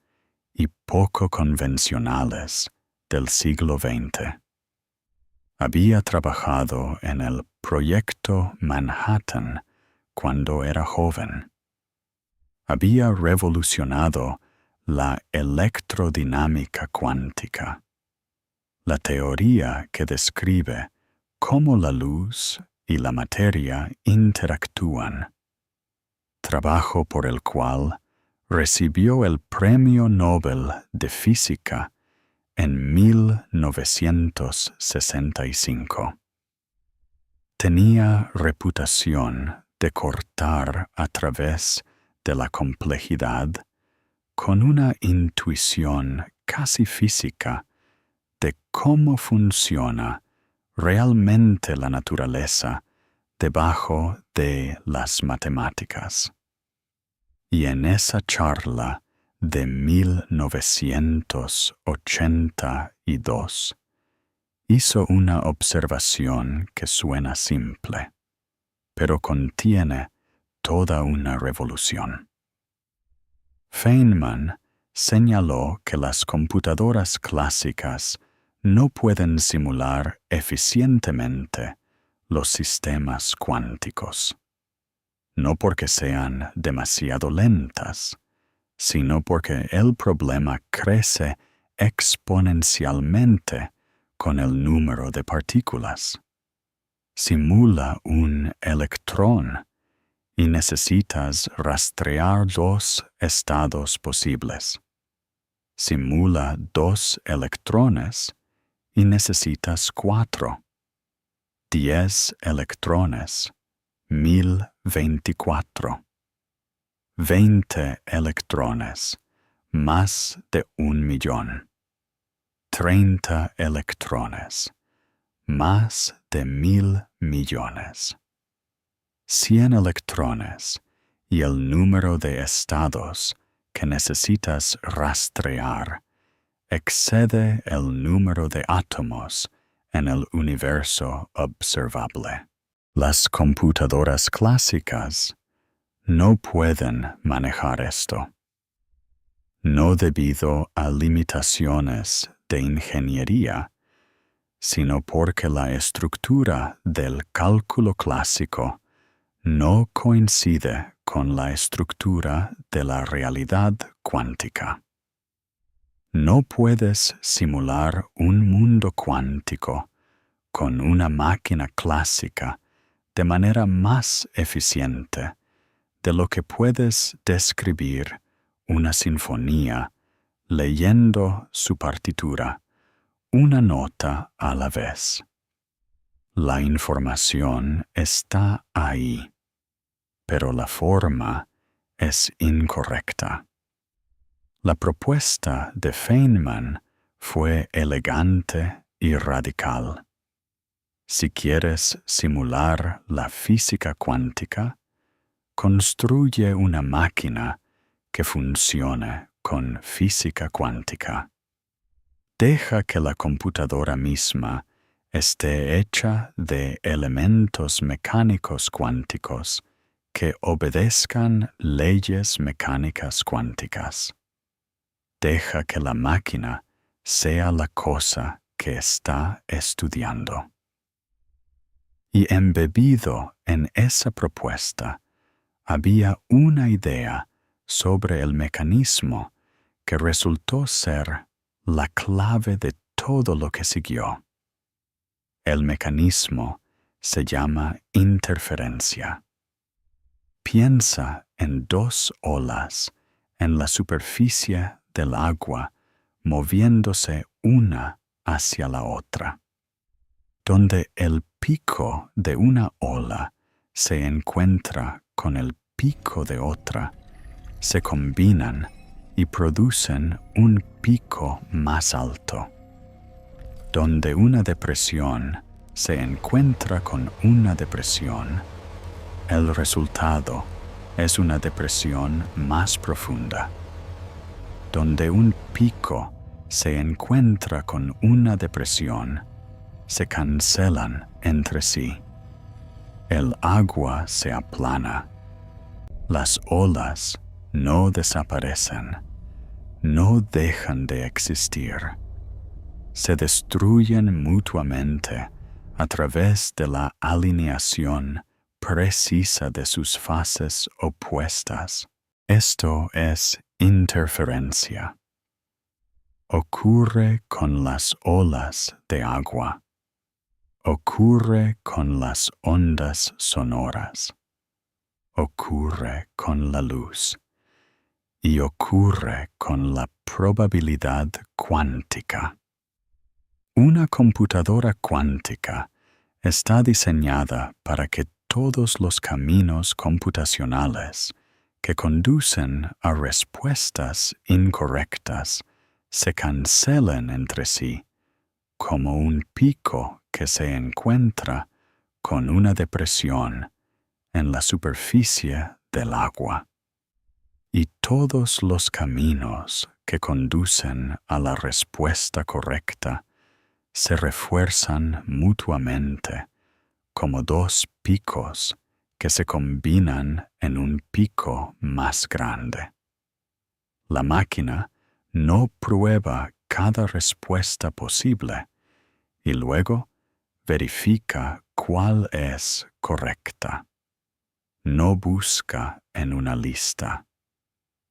y poco convencionales del siglo XX. Había trabajado en el Proyecto Manhattan cuando era joven. Había revolucionado la electrodinámica cuántica, la teoría que describe cómo la luz y la materia interactúan, trabajo por el cual recibió el Premio Nobel de Física en 1965. Tenía reputación de cortar a través de la complejidad con una intuición casi física de cómo funciona realmente la naturaleza debajo de las matemáticas. Y en esa charla de 1982 hizo una observación que suena simple, pero contiene toda una revolución. Feynman señaló que las computadoras clásicas no pueden simular eficientemente los sistemas cuánticos, no porque sean demasiado lentas, sino porque el problema crece exponencialmente con el número de partículas. Simula un electrón y necesitas rastrear 2 estados posibles. Simula 2 electrones y necesitas 4. 10 electrones, 1024. 20 electrones, más de 1.000.000. 30 electrones, más de 1.000 millones. 100 electrones y el número de estados que necesitas rastrear excede el número de átomos en el universo observable. Las computadoras clásicas no pueden manejar esto, no debido a limitaciones de ingeniería, sino porque la estructura del cálculo clásico no coincide con la estructura de la realidad cuántica. No puedes simular un mundo cuántico con una máquina clásica de manera más eficiente de lo que puedes describir una sinfonía leyendo su partitura, una nota a la vez. La información está ahí, pero la forma es incorrecta. La propuesta de Feynman fue elegante y radical. Si quieres simular la física cuántica, construye una máquina que funcione con física cuántica. Deja que la computadora misma esté hecha de elementos mecánicos cuánticos que obedezcan leyes mecánicas cuánticas. Deja que la máquina sea la cosa que está estudiando. Y embebido en esa propuesta había una idea sobre el mecanismo que resultó ser la clave de todo lo que siguió. El mecanismo se llama interferencia. Piensa en 2 olas en la superficie del agua moviéndose una hacia la otra, donde el pico de una ola se encuentra con el pico de otra, se combinan y producen un pico más alto. Donde una depresión se encuentra con una depresión, el resultado es una depresión más profunda. Donde un pico se encuentra con una depresión, se cancelan entre sí. El agua se aplana. Las olas no desaparecen, no dejan de existir. Se destruyen mutuamente a través de la alineación precisa de sus fases opuestas. Esto es interferencia. Ocurre con las olas de agua. Ocurre con las ondas sonoras. Ocurre con la luz. Y ocurre con la probabilidad cuántica. Una computadora cuántica está diseñada para que todos los caminos computacionales que conducen a respuestas incorrectas se cancelen entre sí, como un pico que se encuentra con una depresión en la superficie del agua. Y todos los caminos que conducen a la respuesta correcta se refuerzan mutuamente como dos picos que se combinan en un pico más grande. La máquina no prueba cada respuesta posible y luego verifica cuál es correcta. No busca en una lista.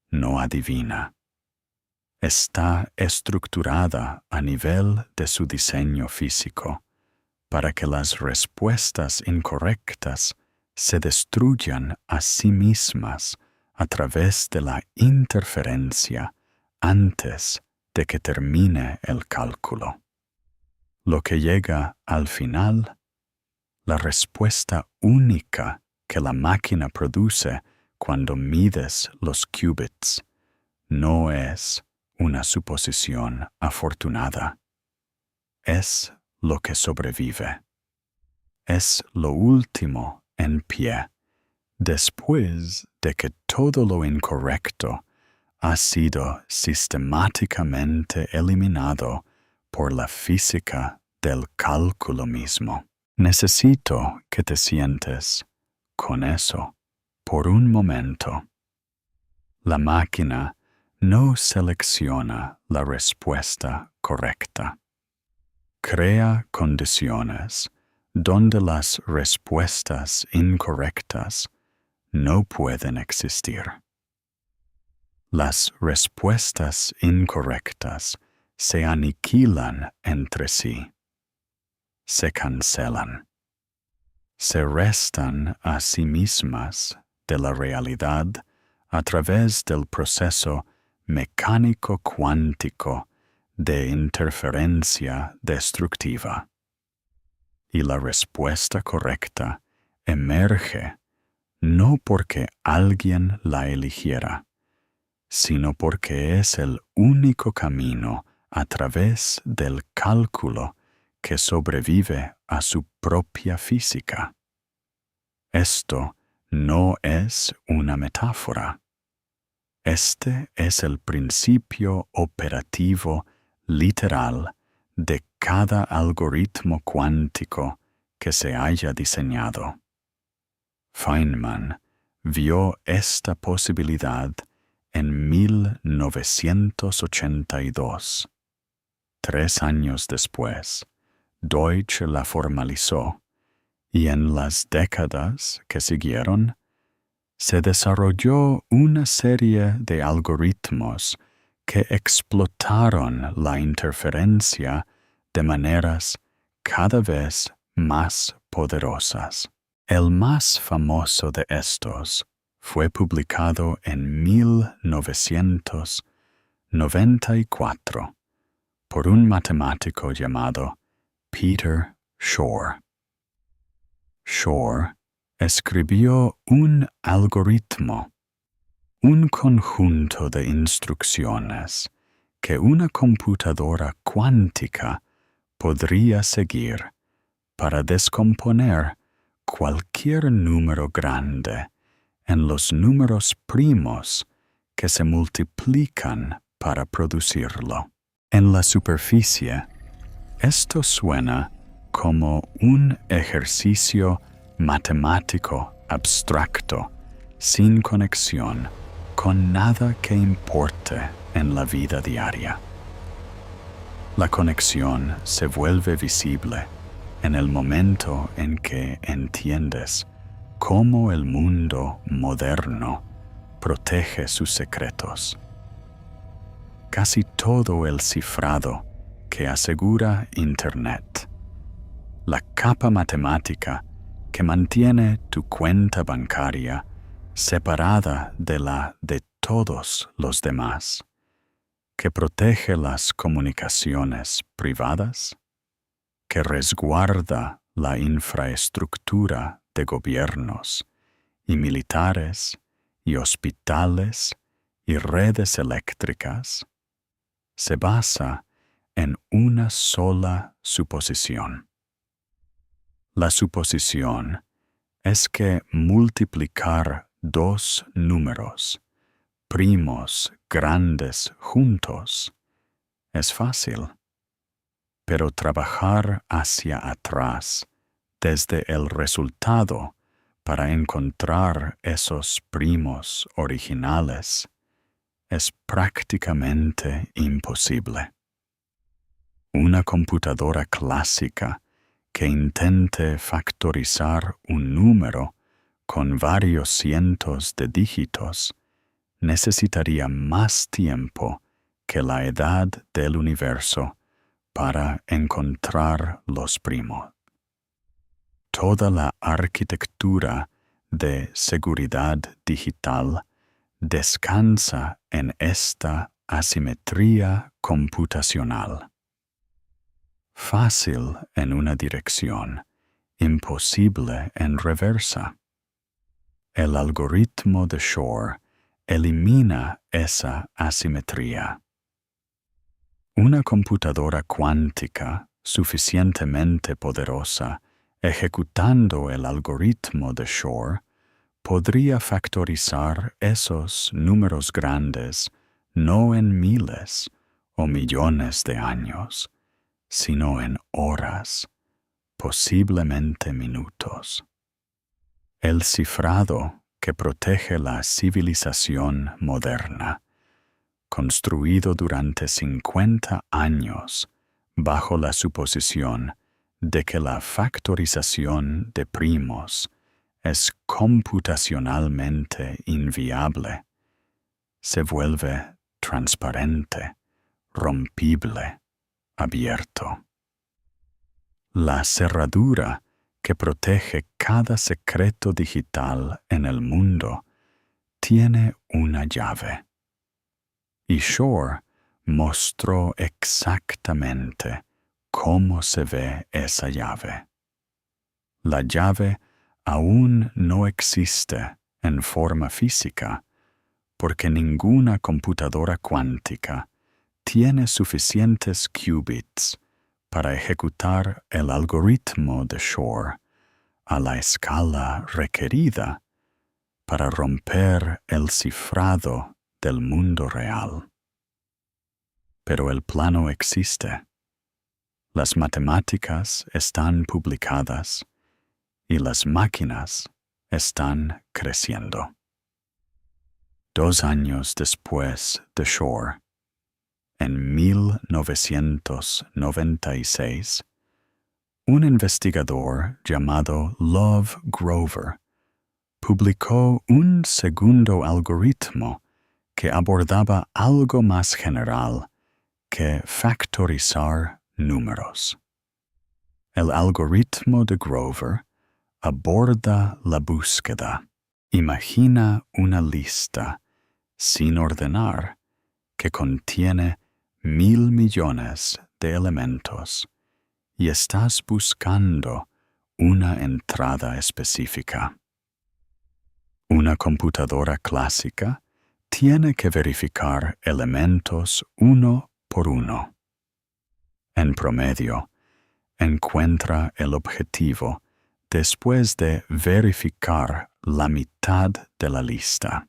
No adivina. Está estructurada a nivel de su diseño físico para que las respuestas incorrectas se destruyan a sí mismas a través de la interferencia antes de que termine el cálculo. Lo que llega al final, la respuesta única que la máquina produce cuando mides los qubits, no es una suposición afortunada. Es lo que sobrevive. Es lo último en pie, después de que todo lo incorrecto ha sido sistemáticamente eliminado por la física del cálculo mismo. Necesito que te sientes con eso por un momento. La máquina no selecciona la respuesta correcta. Crea condiciones donde las respuestas incorrectas no pueden existir. Las respuestas incorrectas se aniquilan entre sí, se cancelan, se restan a sí mismas de la realidad a través del proceso mecánico cuántico de interferencia destructiva. Y la respuesta correcta emerge no porque alguien la eligiera, sino porque es el único camino a través del cálculo que sobrevive a su propia física. Esto no es una metáfora. Este es el principio operativo literal de cada algoritmo cuántico que se haya diseñado. Feynman vio esta posibilidad en 1982. 3 años después, Deutsch la formalizó y en las décadas que siguieron, se desarrolló una serie de algoritmos que explotaron la interferencia de maneras cada vez más poderosas. El más famoso de estos fue publicado en 1994 por un matemático llamado Peter Shor. Shor escribió un algoritmo, un conjunto de instrucciones que una computadora cuántica podría seguir para descomponer cualquier número grande en los números primos que se multiplican para producirlo. En la superficie, esto suena como un ejercicio matemático abstracto, sin conexión, con nada que importe en la vida diaria. La conexión se vuelve visible en el momento en que entiendes cómo el mundo moderno protege sus secretos. casi todo el cifrado que asegura Internet. La capa matemática que mantiene tu cuenta bancaria separada de la de todos los demás, que protege las comunicaciones privadas, que resguarda la infraestructura de gobiernos y militares y hospitales y redes eléctricas, se basa en una sola suposición. La suposición es que multiplicar dos números primos grandes juntos es fácil, pero trabajar hacia atrás desde el resultado para encontrar esos primos originales es prácticamente imposible. Una computadora clásica que intente factorizar un número con varios cientos de dígitos necesitaría más tiempo que la edad del universo para encontrar los primos. Toda la arquitectura de seguridad digital descansa en esta asimetría computacional. Fácil en una dirección, imposible en reversa. El algoritmo de Shor elimina esa asimetría. Una computadora cuántica suficientemente poderosa ejecutando el algoritmo de Shor podría factorizar esos números grandes no en miles o millones de años, sino en horas, posiblemente minutos. El cifrado que protege la civilización moderna, construido durante 50 años bajo la suposición de que la factorización de primos es computacionalmente inviable, se vuelve transparente, rompible, abierto. La cerradura que protege cada secreto digital en el mundo tiene una llave. Y Shor mostró exactamente cómo se ve esa llave. La llave aún no existe en forma física, porque ninguna computadora cuántica tiene suficientes qubits para ejecutar el algoritmo de Shor a la escala requerida para romper el cifrado del mundo real. Pero el plano existe. Las matemáticas están publicadas y las máquinas están creciendo. 2 años después de Shor, en 1996, un investigador llamado Love Grover publicó un segundo algoritmo que abordaba algo más general que factorizar números. El algoritmo de Grover aborda la búsqueda. Imagina una lista sin ordenar que contiene 1,000 millones de elementos y estás buscando una entrada específica. Una computadora clásica tiene que verificar elementos uno por uno. En promedio, encuentra el objetivo después de verificar la mitad de la lista.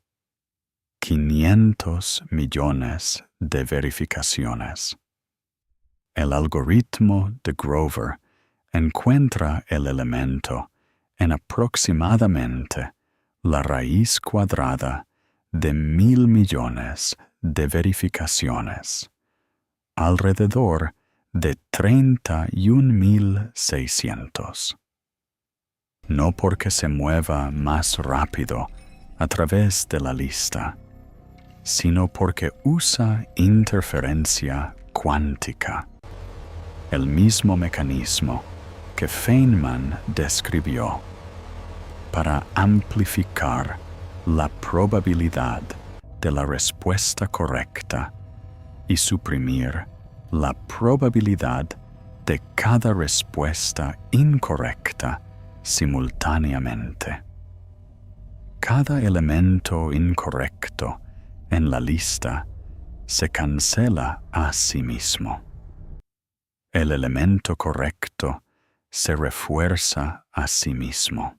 500 millones de verificaciones. El algoritmo de Grover encuentra el elemento en aproximadamente la raíz cuadrada de 1,000 millones de verificaciones, alrededor de 31,600. No porque se mueva más rápido a través de la lista, sino porque usa interferencia cuántica, el mismo mecanismo que Feynman describió, para amplificar la probabilidad de la respuesta correcta y suprimir la probabilidad de cada respuesta incorrecta simultáneamente. Cada elemento incorrecto en la lista se cancela a sí mismo. El elemento correcto se refuerza a sí mismo.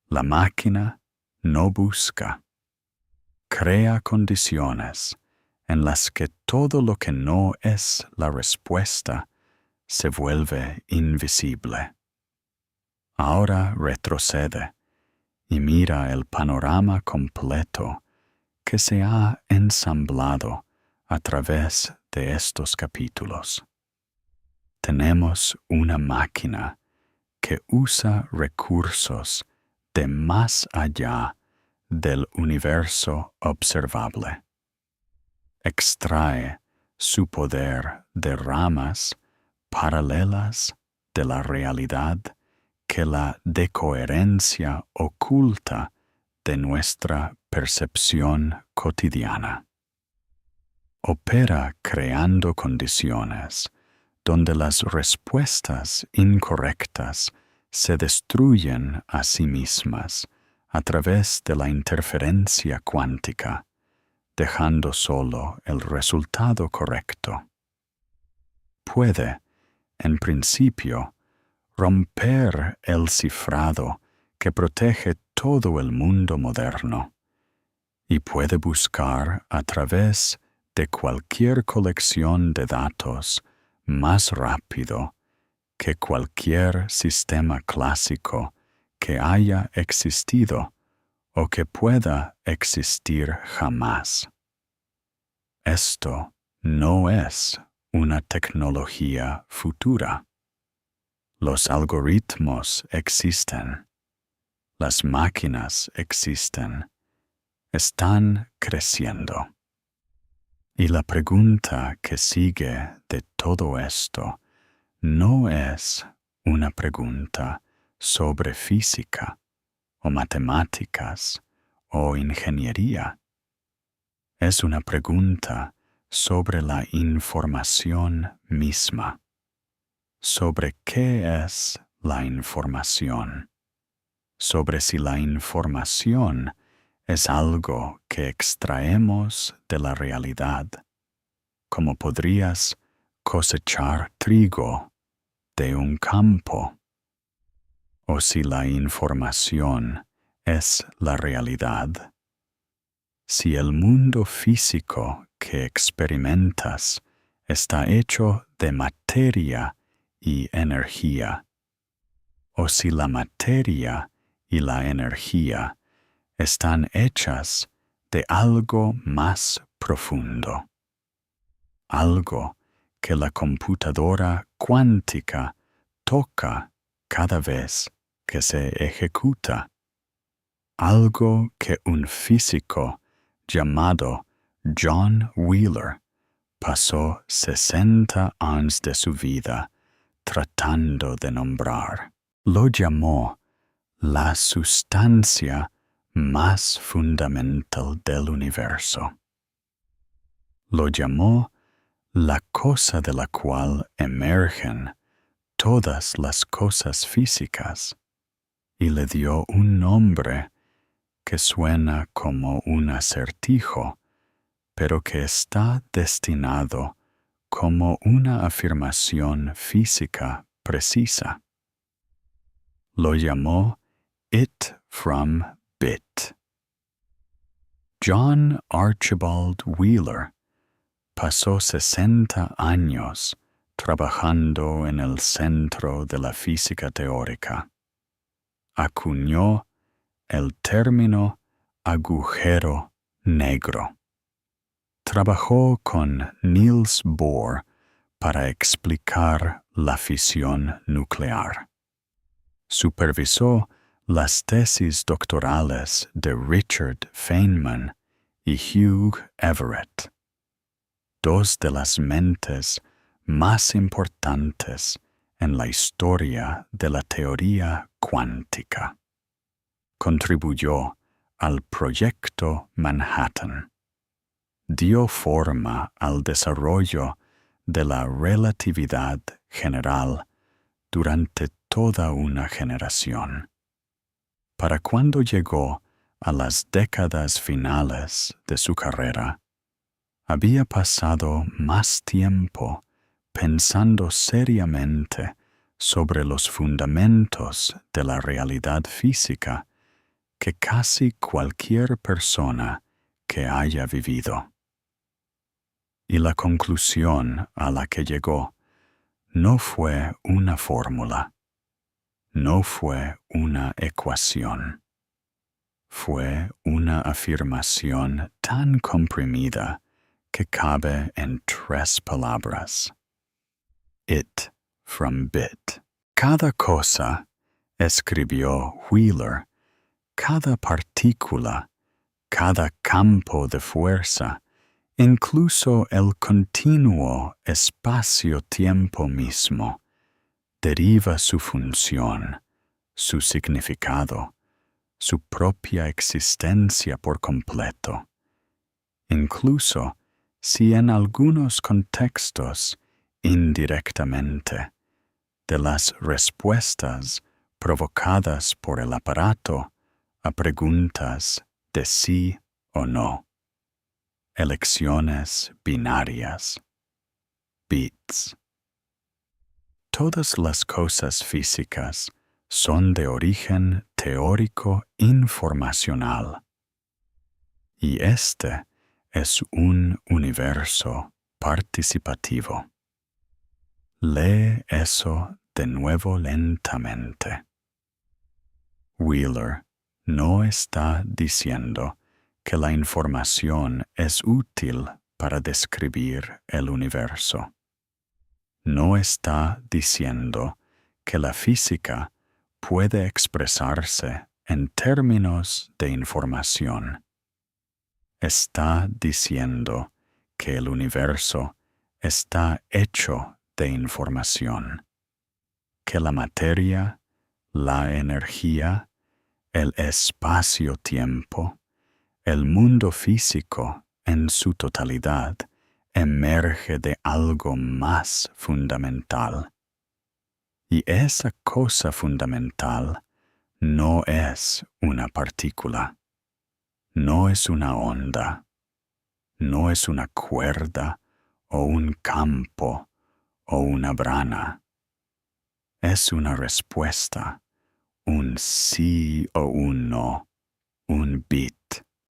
La máquina no busca, crea condiciones en las que todo lo que no es la respuesta se vuelve invisible. Ahora retrocede y mira el panorama completo que se ha ensamblado a través de estos capítulos. Tenemos una máquina que usa recursos de más allá del universo observable. Extrae su poder de ramas paralelas de la realidad que la decoherencia oculta de nuestra percepción cotidiana. Opera creando condiciones donde las respuestas incorrectas se destruyen a sí mismas a través de la interferencia cuántica, dejando solo el resultado correcto. Puede, en principio, romper el cifrado que protege todo el mundo moderno, y puede buscar a través de cualquier colección de datos más rápido que cualquier sistema clásico que haya existido o que pueda existir jamás. Esto no es una tecnología futura. Los algoritmos existen, las máquinas existen, están creciendo. Y la pregunta que sigue de todo esto no es una pregunta sobre física o matemáticas o ingeniería. Es una pregunta sobre la información misma, sobre qué es la información, sobre si la información es algo que extraemos de la realidad, como podrías cosechar trigo de un campo, o si la información es la realidad. Si el mundo físico que experimentas está hecho de materia y energía, o si la materia y la energía están hechas de algo más profundo, algo que la computadora cuántica toca cada vez que se ejecuta, algo que un físico llamado John Wheeler pasó 60 años de su vida tratando de nombrar. Lo llamó la sustancia más fundamental del universo. Lo llamó la cosa de la cual emergen todas las cosas físicas, y le dio un nombre que suena como un acertijo, pero que está destinado como una afirmación física precisa. Lo llamó It from Bit. John Archibald Wheeler pasó 60 años trabajando en el centro de la física teórica. Acuñó el término agujero negro. Trabajó con Niels Bohr para explicar la fisión nuclear. Supervisó las tesis doctorales de Richard Feynman y Hugh Everett, dos de las mentes más importantes en la historia de la teoría cuántica. Contribuyó al Proyecto Manhattan. Dio forma al desarrollo de la relatividad general durante toda una generación. Para cuando llegó a las décadas finales de su carrera, había pasado más tiempo pensando seriamente sobre los fundamentos de la realidad física que casi cualquier persona que haya vivido. Y la conclusión a la que llegó no fue una fórmula, no fue una ecuación, fue una afirmación tan comprimida que cabe en 3 palabras. It from bit. Cada cosa, escribió Wheeler, cada partícula, cada campo de fuerza, incluso el continuo espacio-tiempo mismo, deriva su función, su significado, su propia existencia por completo, incluso si en algunos contextos, indirectamente, de las respuestas provocadas por el aparato a preguntas de sí o no. Elecciones binarias. Bits. Todas las cosas físicas son de origen teórico informacional. Y este es un universo participativo. Lee eso de nuevo lentamente. Wheeler no está diciendo que la información es útil para describir el universo. No está diciendo que la física puede expresarse en términos de información. Está diciendo que el universo está hecho de información, que la materia, la energía, el espacio-tiempo, el mundo físico en su totalidad emerge de algo más fundamental. Y esa cosa fundamental no es una partícula, no es una onda, no es una cuerda o un campo o una brana. Es una respuesta, un sí o un no,